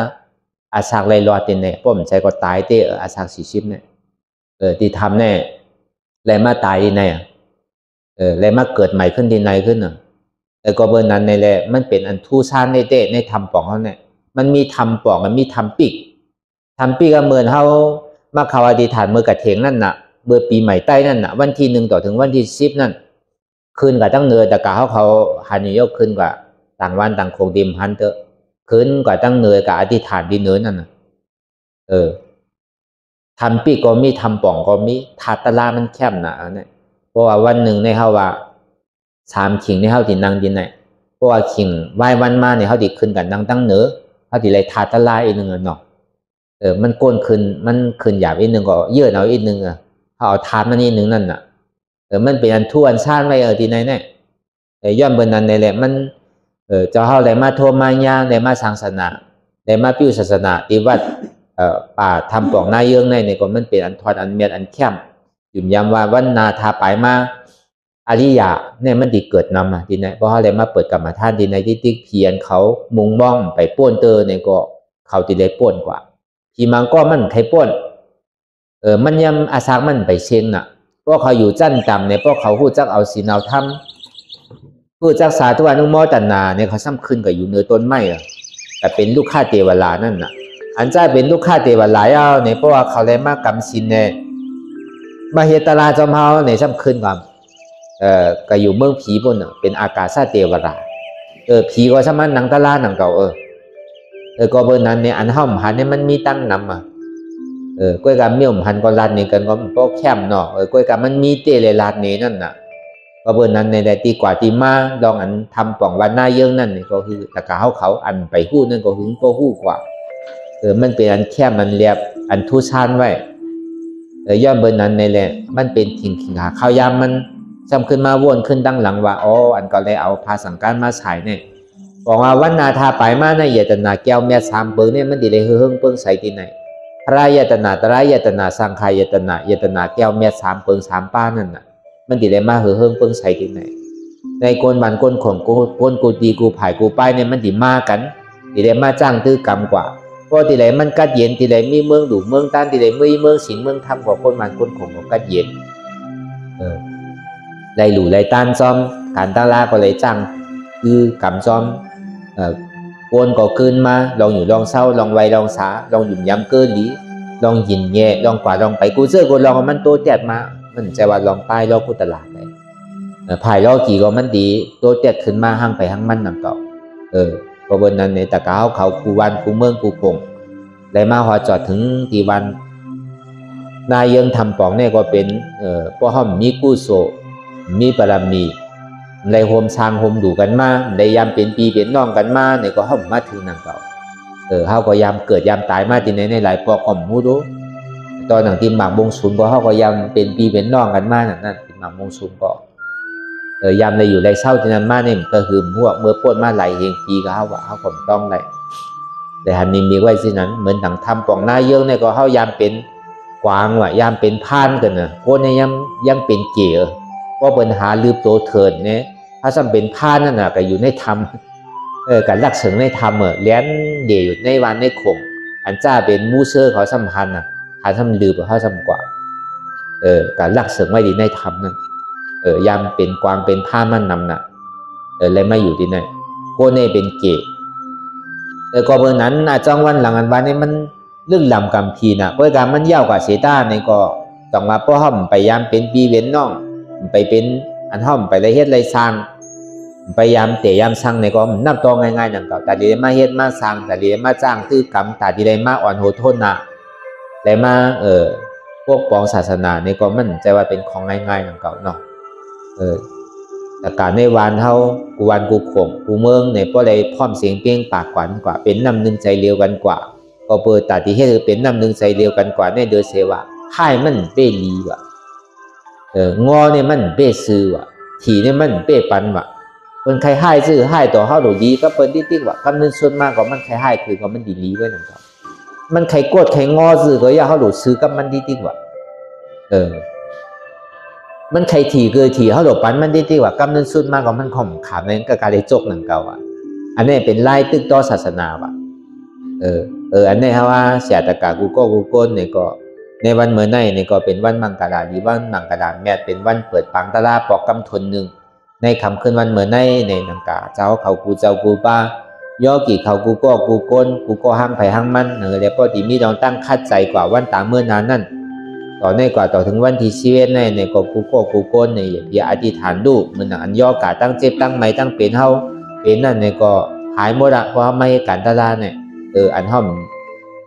อาศักไรรอตินเนี่ยป้อมใจก็ตายเต้อาศัก40เนี่ยที่ทำเนี่ยอะไรมาตายที่ไหนอะไรมาเกิดใหม่ขึ้นที่ไหนขึ้นก็เบอร์นั้นในแหละมันเป็นอันทูซ่านในเต้ในทำปองเขาเนี่ยมันมีทำปองมันมีทำปีกก็เหมือนเขามาข่าวอธิษฐานเมื่อกระเถงนั่นน่ะเมื่อปีใหม่ใต้นั่นน่ะวันที่1ต่อถึงวันที่10นั่นคืนกับตั้งเนือแต่กะเขาหันยกคืนกับต่างวันต่างคงดิมหันเตอะคืนกับตั้งเนือกับอธิษฐานดีเนือนั่นน่ะทำปีกก็มีทำปองก็มีถาตะลามันแคบน่ะเนี่ยเพราะว่าวันหนึ่งในเขาว่า3 ขิงในเขาที่นั่งดินเนี่ยเพราะว่าขิงไหว้วันมาเนี่ยเขาติขึ้นกันตั้งเนือเขาติเลยถาตะลาอีกหนึ่งเนาะมันก้นขึ้นหยาบอีกหนึ่งก็เยื่อเอาอีกหนึ่งเขาเอาทานมานี่หนึ่งนั่นน่ะมันเป็นอันทั่วอันซ่านไว้ที่ไหนเนี่ยย่อมเบนนั้นในแหละมัน เจ้าเฮาได้มาโทมาย่างได้มาสร้างศาสนาได้มาปิ้วศาสนาที่วัดป่าทำปองนาเยืองในก็มันเป็นอันทอดอันเมียนอันแคมยุ่มยำว่าวันนาทาไปมาอริยะเนี่ยมันดีเกิดนำทีไหนเพราะเขาเลยมาเปิดกรรมฐานทีไหนที่ติ๊กเพียนเขามุงบ้องไปป้วนเตอเนี่ยก็เขาตีได้ป้วนกว่าพีมังก็มันใครป้วนมันยำอาซักมันไปเช่นน่ะเพราะเขาอยู่จั่นจำเนี่ยเพราะเขาพูดจักเอาศีลเอาธรรมพูดจักสาธุอนุโมทนาเนี่ยเขาซ้ำขึ้นกับอยู่เนื้อต้นไม้แต่เป็นลูกข้าเทวลานั่นน่ะอันใจเป็นลูกข้าเทวลาเนี่ยเพราะว่าเขาเลยมากำศีลเนี่ยมาเฮตลาจอมเฮาเนี่ยซ้ำขึ้นกับก็อยู่เมืองผีบนเป็นอากาศเทวราผีก็สมันหนังตะลาหนังเก่าก็เบอร์นั้นเนี่ยอันห้อมหันเนี่ยมันมีตั้งนำก้อยกำเมี่ยมหันก็ลานเนี่ยกันก็พวกแคมเนาะก้อยกำมันมีเตเลลานเนี่ยนั่นน่ะก็เบอร์นั้นในตีกว่าตีมาลองอันทำป่องวันหน้าเยื่อนั่นเนี่ยก็คือตะกาเขาอันไปหู้นั่นก็หึงก็หู้กว่ามันเป็นอันแคมมันเรียบอันทุชานไว้ย้อนเบอร์นั้นในแหละมันเป็นทิ้งขาข้าวยามมันจำขึ้นมาวนขึ้นตั้งหลังว่าอ๋ออันก็เลยเอาภาสังการมาฉายเนี่ยบอกว่าวันนาทาไปมาในเยตนาแก้วเมีย3เปิงเนี่ยมันดีเลยเฮืองเปิงใส่ที่ไหนพระเยตนาตระเยตนาสังขายเยตนาแก้วเมีย3เปิง3ป้านั่นน่ะมันดีเลยมาเฮืองเปิงใส่ที่ไหนในโกนบันโกนของโกนกูดีกูผ่ายกูป้ายเนี่ยมันดีมากันดีเลยมาจ้างตื้อกรรมกว่าเพราะที่ไหนมันกัดเย็นที่ไหนมีเมืองดูเมืองต้านที่ไหนมีเมืองสิงเมืองทำกว่าโกนบันโกนของกัดเย็นไล่หลู่ไล่ต้านซ้อมการตาลาก็เลยจังคือกำซ้อมโกนก็เกินมาลองอยู่ลองเศร้าลองไวลองสาลองหยุ่มย้ำเกินหลีลองหินแย่ลองกว่าลองไปกูเจอกูลองมันโตแตกมามันใจว่าลองป้ายลองกูตลาดเลยภายลองกี่ก็มันดีโตแตกขึ้นมาห้างไปห้างมันนั่งเก่าก็บนนั้นในตะกาวเขากูวันกูเมืองกูคงได้มาหอจอดถึงตีวันนายยังทำปองเนี่ยก็เป็นพวกห้อมมีกู้โซมีปรมีในโฮมช้างโฮมดูกันมาในยามเป็นปีเป็นน้องกันมาเนี่ยก็ห้อมมาถึงนั่งเก่าเขาก็ยามเกิดยามตายมาที่ไหนในหลายปอกอ่อมมูดูตอนหนังทีมหมากบงศูนย์ก็เขาก็ยามเป็นปีเป็นน้องกันมานั่นทีมหมากบงศูนย์ก็ยามในอยู่ในเศร้าที่นั้นมาเนี่ยก็คือพวกเมื่อป้นมาไหลเฮงปีก็เขาว่าเขาผมต้องเลยแต่หันมีไว้ที่นั้นเหมือนถังทำปองหน้าเยอะเนี่ยก็เขายามเป็นกวางว่ะยามเป็นพานกันนะโคนเนี่ยยังเป็นเกี่ยว่าปัญหาลืมโตเถิดเนี่ยถ้าซ้ำเป็นพานนั่นน่ะก็อยู่ในธรรมการรักษาในธรรมเลี้ยนเดี่ยวอยู่ในวันในคงอันจ้าเป็นมูเซอร์เขาสัมพันธ์หาซ้ำลืมเขาซ้ำกว่าการรักษาไว้ดีในธรรมนั่นยามเป็นกวางเป็นพานมันนำน่ะเลยไม่อยู่ที่ไหนโคนเนี่ยเป็นเกี่ยก็เบอร์นั้นจังวันหลังอันวันนี้มันเรื่องลำกำพีน่ะเพราะการมันเย่ากับเสต้าเนี่ยก็ต้องมาเพราะห้อมไปยามเป็นปีเว้นน้องไปเป็นอันห้อมไปเลยเฮ็ดเลยสร้างไปยามเตะยามสร้างเนี่ยก็นับตัวง่ายๆอย่างเก่าแต่ดีมาเฮ็ดมาสร้างแต่ดีมาจ้างคือกรรมแต่ดีมาอ่อนโหดโทษนะแต่มาพวกปองศาสนาเนี่ยก็มันใจว่าเป็นของง่ายๆอย่างเก่าเนาะแต่การในวันเท่ากูวันกูข่มกูเมืองเนี่ยก็เลยพร้อมเสียงเปี้ยงปากกว่าเป็นน้ำหนึ่งใจเร็วกันกว่าก็เปิดตาที่ให้เป็นน้ำหนึ่งใจเร็วกันกว่าในเดือเสวะให้มันเป้ลีว่ะงอเนี่ยมันเป้ซื้อว่ะถีเนี่ยมันเป้ปันว่ะเป็นใครให้ซื้อให้ต่อเขาหนูดีก็เป็นที่ติ๊กว่ะคำนึงส่วนมากก็มันใครให้คือก็มันดีลีไว้หนึ่งครับมันใครกดใครงอซื้อก็อย่าเขาหนูซื้อกับมันที่ติ๊กว่ะมันใครถีเกิดถีเขาหนูปันมันที่ติ๊กว่ะคำนึงส่วนมากก็มันข่มขามในก็การเลยจกหนึ่งเก่าอ่ะอันนี้เป็นไล่ตึกต่อศาสนาว่ะอันนี้ฮะว่าเสียตะกากูก้นเนี่ยก็ในวันเมื่อไนี่ก็เป็นวันมังกรดีวันมังกรแม่เป็นวันเปิดปังตลาปอกกำทนหนึ่งในคำขึ้นวันเมื่อไในนังกาเจ้าเขากูเจ้ากูป้าย่อกี่เขากูก้นกูก็ห้างไผ่ห้างมันเรียกว่าที่มีเราตั้งคัดใจกว่าวันตาเมื่อนานนั่นต่อในกว่าต่อถึงวันที่ชีวิตในก็กูก้นในอย่าอธิษฐานดูมันอันย่อกาตั้งเจ็บตั้งไม่ตั้งเป็นเฮาเป็นนั่นในก็หายหมดละเพราะไม่การตลาเนี่ยอันห้อม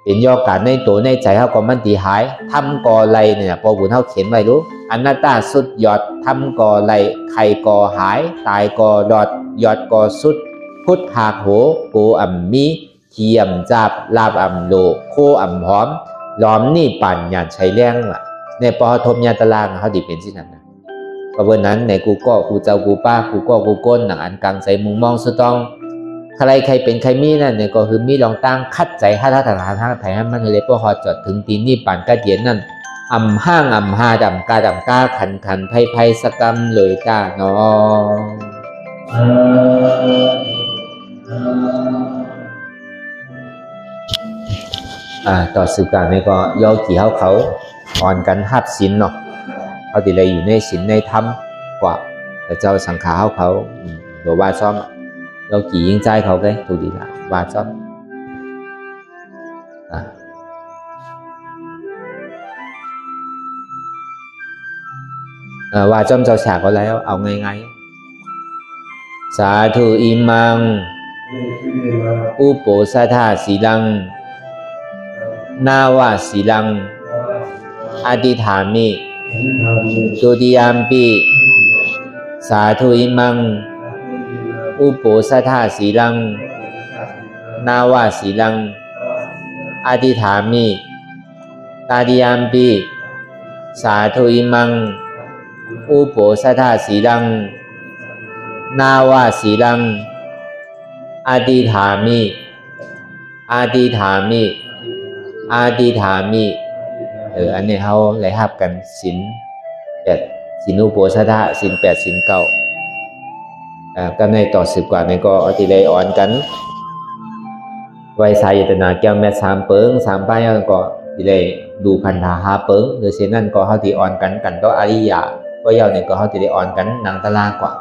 เป็นย่อการในตัวในใจเขาก็มันตีหายทำก่อไรเนี่ยพอบุญเขาเขียนไว้รู้อนัตตาสุดยอดทำก่อไรใครก่อหายตายก่อดอดยอดก่อสุดพุทธหากโหโกอ่ำมีเขียมจับลาบอ่ำโลโคอ่ำหอมล้อมนี่ปั่นหยาดใช้แรงว่ะในปอทมยาตารางเขาดิเป็นที่นั่นนะก็วันนั้นในกูเจ้ากูป้ากูก้นหนังอันกลางใจมุงมองสุดต้อง ใครเป็นใครมีนั่นเนี่ยก็คือมีลองตั้งคัดใจให้ท่าทางทางไทยให้มันเลยพอหอจดถึงตีนี่ป่านกระเดียนนั่นห้างหาดำกาขันไพ่สกรรมเลยจ้าน้องต่อสื่อการนี้ก็ย่อกี่เขาอ่อนกันหับศีลเนาะเขาติเลยอยู่ในศีลในธรรมกว่าแต่เจ้าสังขารเขาหรือว่าซ้อมเรากี่ยิ่งใจเขาcáiถูกดีละว่าซ้อมว่าจอมเจ้าฉากก็แล้วเอาไงสาธุอิมังอุปสถาสีลังนาวาสีลังอธิฐามิตุติยามปิสาธุอิมังอุปสถาสีลังนาวาสีลังอธิฐามิตาติยามปิสาธุอิมังอุปสถาสีลังนาวาสีลังอธิฐามิอธิฐามิอธิฐามิอันนี้เขาเลยหับกันศีล8ศีลอุปสถะศีล8ศีล9ก็ในต่อ10กว่าในก็อธิเลยอ่อนกันไว้สายตนาแก้วแม่3เปิง3ป้ายก็ที่เลยดูพันธา5เปิงโดยเช่นนั้นก็เขาที่อ่อนกันต่ออริยะก็ยาวเนี่ยก็เขาที่ได้อ่อนกันนางตะลากว่า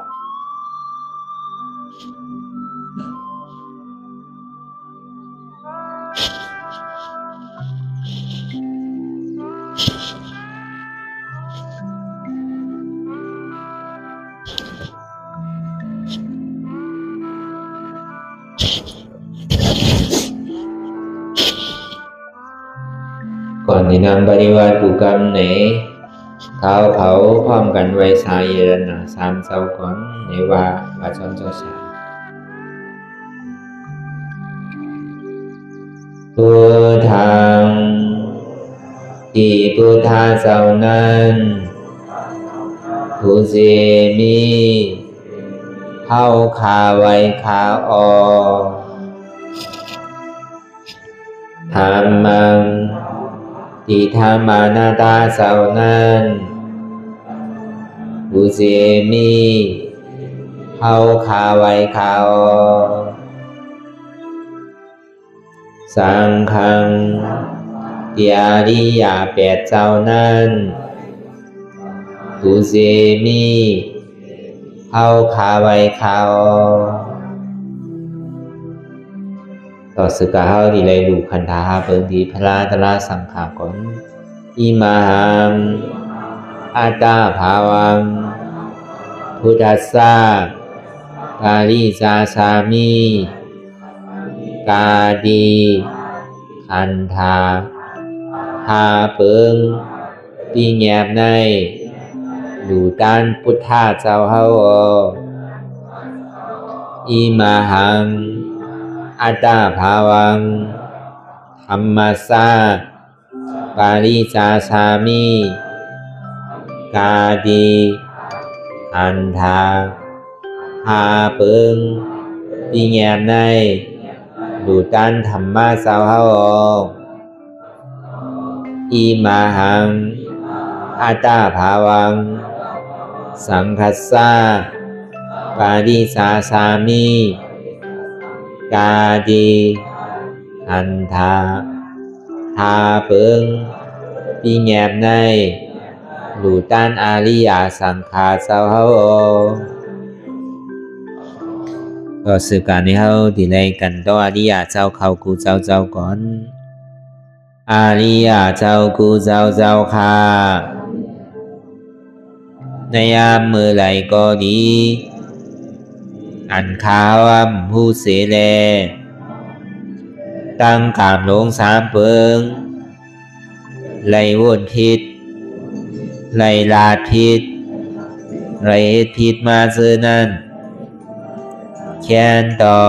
ก่อนที่นำปฏิวัติบุกรรมไหนเท้าเผาพร้อมกันไว้สายเยรนา3เจ้าก่อนในว่าจอนเจ้าชายพุทธังที่พุทธาเจ้านั้นผู้เสมีเข้าขาไว้ขาออกธรรมังที่ธรรมานาตาเจ้านั้นผู้เสมีเข้าขาไว้ขาออกสังฆังที่อริย8เจ้านั้นผู้เสมีเข้าขาไว้ขาออกต่อสึกเขาดีเลยดูคันธาเปิงดีพระตระสังขารก่อนอิมาหังอัตตาภาวังพุทธัสสะปาริสาสามิกาดีคันธาหาเปิงปีแงบในดูด้านพุทธาเจ้าเฮาอิมาหังอัตตาภาวังธรรมัสสะปาริสาสามิกาดีอันทาหาเปิงปีแงมในดูตันธรรมะสาวเฮาอิมาหังอัตตาภาวังสังคัสสะปาริสาสามิกาดีอันทาหาเปิงปีแงมในดูตันอาริยสังขารเจ้าเฮาก็สื่อการนี้เฮาดีเลยกันต่ออาริยเจ้าเขากูเจ้าก่อนอาริยเจ้ากูเจ้าค่ะในยามมือไหลก็ดีอันข้าวผู้เสแลตั้งกามลง3เปิงไล่วนทิศไล่ลาทิศไล่ทิศมาซื้อนั้นแค้นต่อ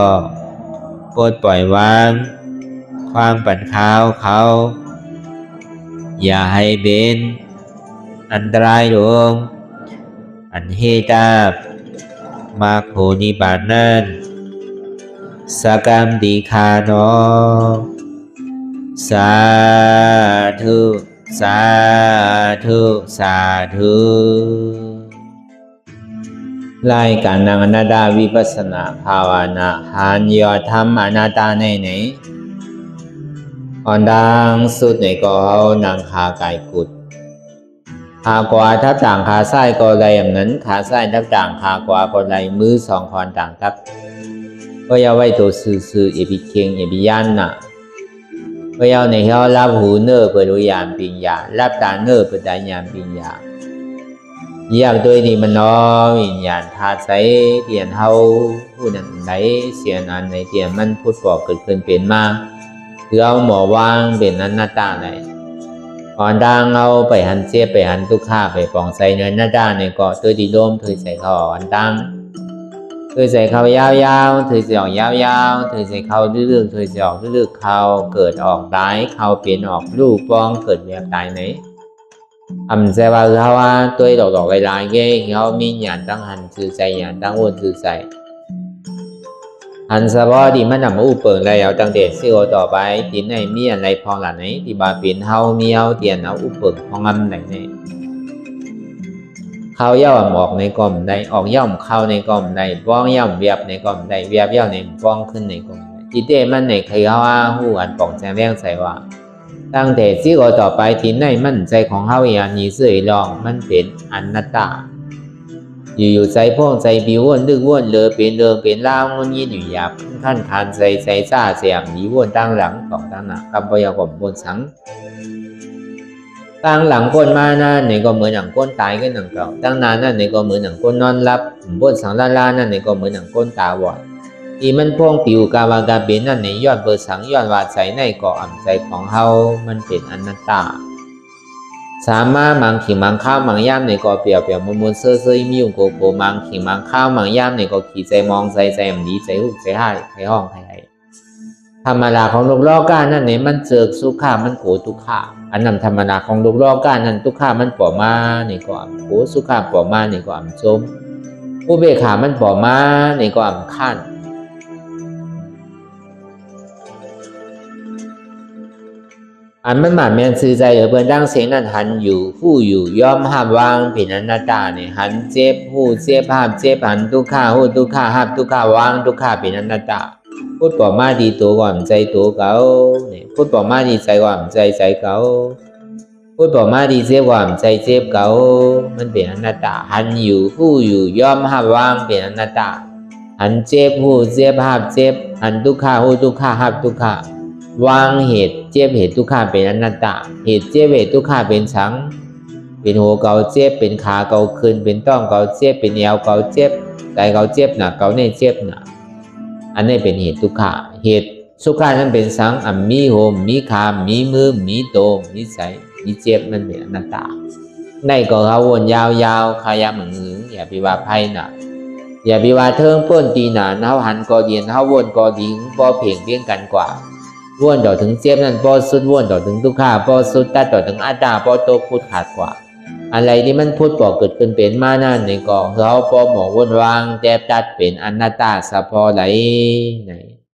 ปลดปล่อยวางความปั่นข้าวเขาอย่าให้เบนอันตรายลงอันเฮตาบมาโคนิบาตนั้น สกรรมดีคาโนสาธุสาธุสาธุรายการนางอนัตตาวิปัสสนาภาวนาหันยอดธรรมอนัตตาในไหนอ่อนดังสุดในก็เอานางขาไก่กุดขากว่าทับต่างขาซ้ายก็ไรอย่างนั้นขาซ้ายทับต่างขากว่าก็ไรมือสองคอนต่างทับก็要ไว้ตัวสื่อเอพิเคียงเอพิยันน่ะก็要ในเขารับหูเนื้อเปิดวิญญาณปิญญารับตาเนื้อเปิดตาญาณปิญญาอยากด้วยที่มันน้อวิญญาณธาตุใสเตียนเฮาผู้นั้นไหนเสียนั้นในเตียนมันพูดบอกเกิดขึ้นเป็นมาคือเอาหมอวางเป็นอนัตตาไหนก่อนดังเอาไปหันเจ็บไปหันทุกข้าไปปองใส่เนื้อหน้าด้านในเกาะตัวดีโดมถือใส่เขาอันดังถือใส่เขายาวๆถือใส่ออกยาวๆถือใส่เขาเรื่อยๆถือใส่ออกเรื่อยๆเขาเกิดออกได้เขาเปลี่ยนออกลูกปองเกิดแบบตายไหนใส่ว่าเขาว่าตัวดอกๆลายๆเงี้ยเขามีหยาดตั้งหันถือใส่หยาดตั้งวนถือใส่หันสะบอดีมันนำมาอุปเปิงแล้วตั้งเด็ดเสียวต่อไปที่ไหนมีอะไรพองหลังไหนที่บาเปลี่ยนเฮามีเอาเตียนเอาอุปเปิงพองไหนเนี่ยเขาย่อมออกในกลมใดออกย่อมเข้าในกลมใดป้องย่อมเวียบในกลมใดเวียบย่อมในป้องขึ้นในกลมใดจิตเตมันในใครเขาว่าหูอันป่องแจงแรงใส่ว่าตั้งแต่เสียวต่อไปที่ไหนมันใจของเฮาอย่างนี้เสื่อลองมันเป็นอนัตตาอยู่ใจพ่องใจบิววนดึกวนเลยเป็นเรื่องเป็นล่างมันยินอยู่หยาบขั้นคันใจซ่าเสียงหนีวนตั้งหลังของตั้งหน้ากับปยากรบนสังตั้งหลังก้นมานั่นนี่ก็เหมือนหนังก้นตายกันหนังเก่าตั้งนานนั่นนี่ก็เหมือนหนังก้นนอนหลับบนสังล่านั่นนี่ก็เหมือนหนังก้นตาบอดที่มันพ่องปิวกาวากาเบนนั่นนี่ยอดเบอร์สังยอดวาดใสในเกาะอ่ำใจของเฮามันเป็นอนัตตาสามารถมังขิมังข้าวมังย่ามในก็เปรียวเปรียวมุนเซ่อมีอยู่โกโกมังขิมังข้าวมังย่ามในก็ขี่ใจมองใจมันดีใจหุบใจให้ใครห้องใครธรรมดาของโลกล้อก้านั่นเนี่ยมันเจอสุขามันโกทุกขาอันนั้นธรรมดาของโลกล้อก้านั่นทุกขามันปอมาในก็อ่ำโกสุขาปอมาในก็อ่ำจมอุเบกขามันปอมาในก็อ่ำขั้นอันมันหมายแมนซื้อใจเปิดดังเสียงนั้นหันอยู่ผู้อยู่ย่อมห้ามวางเป็นอนัตตาเนี่ยหันเจ็บผู้เจ็บห้ามเจ็บหันทุกข้าหูทุกข้าห้ามทุกข้าวางทุกข้าเป็นอนัตตาพูดปอมาดีตัวก่อนใจตัวเก่าเนี่ยพูดปอมาดีใจก่อนใจเก่าพูดปอมาดีเจ็บก่อนใจเจ็บเก่ามันเป็นอนัตตาหันอยู่ผู้อยู่ย่อมห้ามวางเป็นอนัตตาหันเจ็บผู้เจ็บห้ามเจ็บหันทุกข้าหูทุกข้าห้ามทุกข้าวางเหตุเจ็บเหตุทุกข้าเป็นอนัตตาเหตุเจ็บเหตุทุกข้าเป็นสังเป็นหัวเกาเจ็บเป็นขาเกาขึ้นเป็นต้องเกาเจ็บเป็นเอวเกาเจ็บใจเกาเจ็บหนักเกาเน่เจ็บหนักอันนี้เป็นเหตุทุกข้าเหตุสุขานั้นเป็นสังมีโหมมีขามีมือมีโตมีใสมีเจ็บมันเป็นอนัตตาในก็เขาวนยาวขายาเหมือนอย่าไปว่าไพ่หนักอย่าไปว่าเทิงเปิ้นตีหนาเขาหันกอเดียนเขาวนกอดิ้งพอเพ่งเพียงกันกว่าว่นต่อถึงเจ็บนั่นพอสุดว่นต่อถึงทุกข้าพอสุดตัดต่อถึงอัตตาพอโตพูดขาดกว่าอะไรที่มันพูดบอกเกิดขึ้นเป็นมานั่นในกองเขาพอหมอว่นวางแจบตัดเป็นอนัตตาสะพอไหลไหน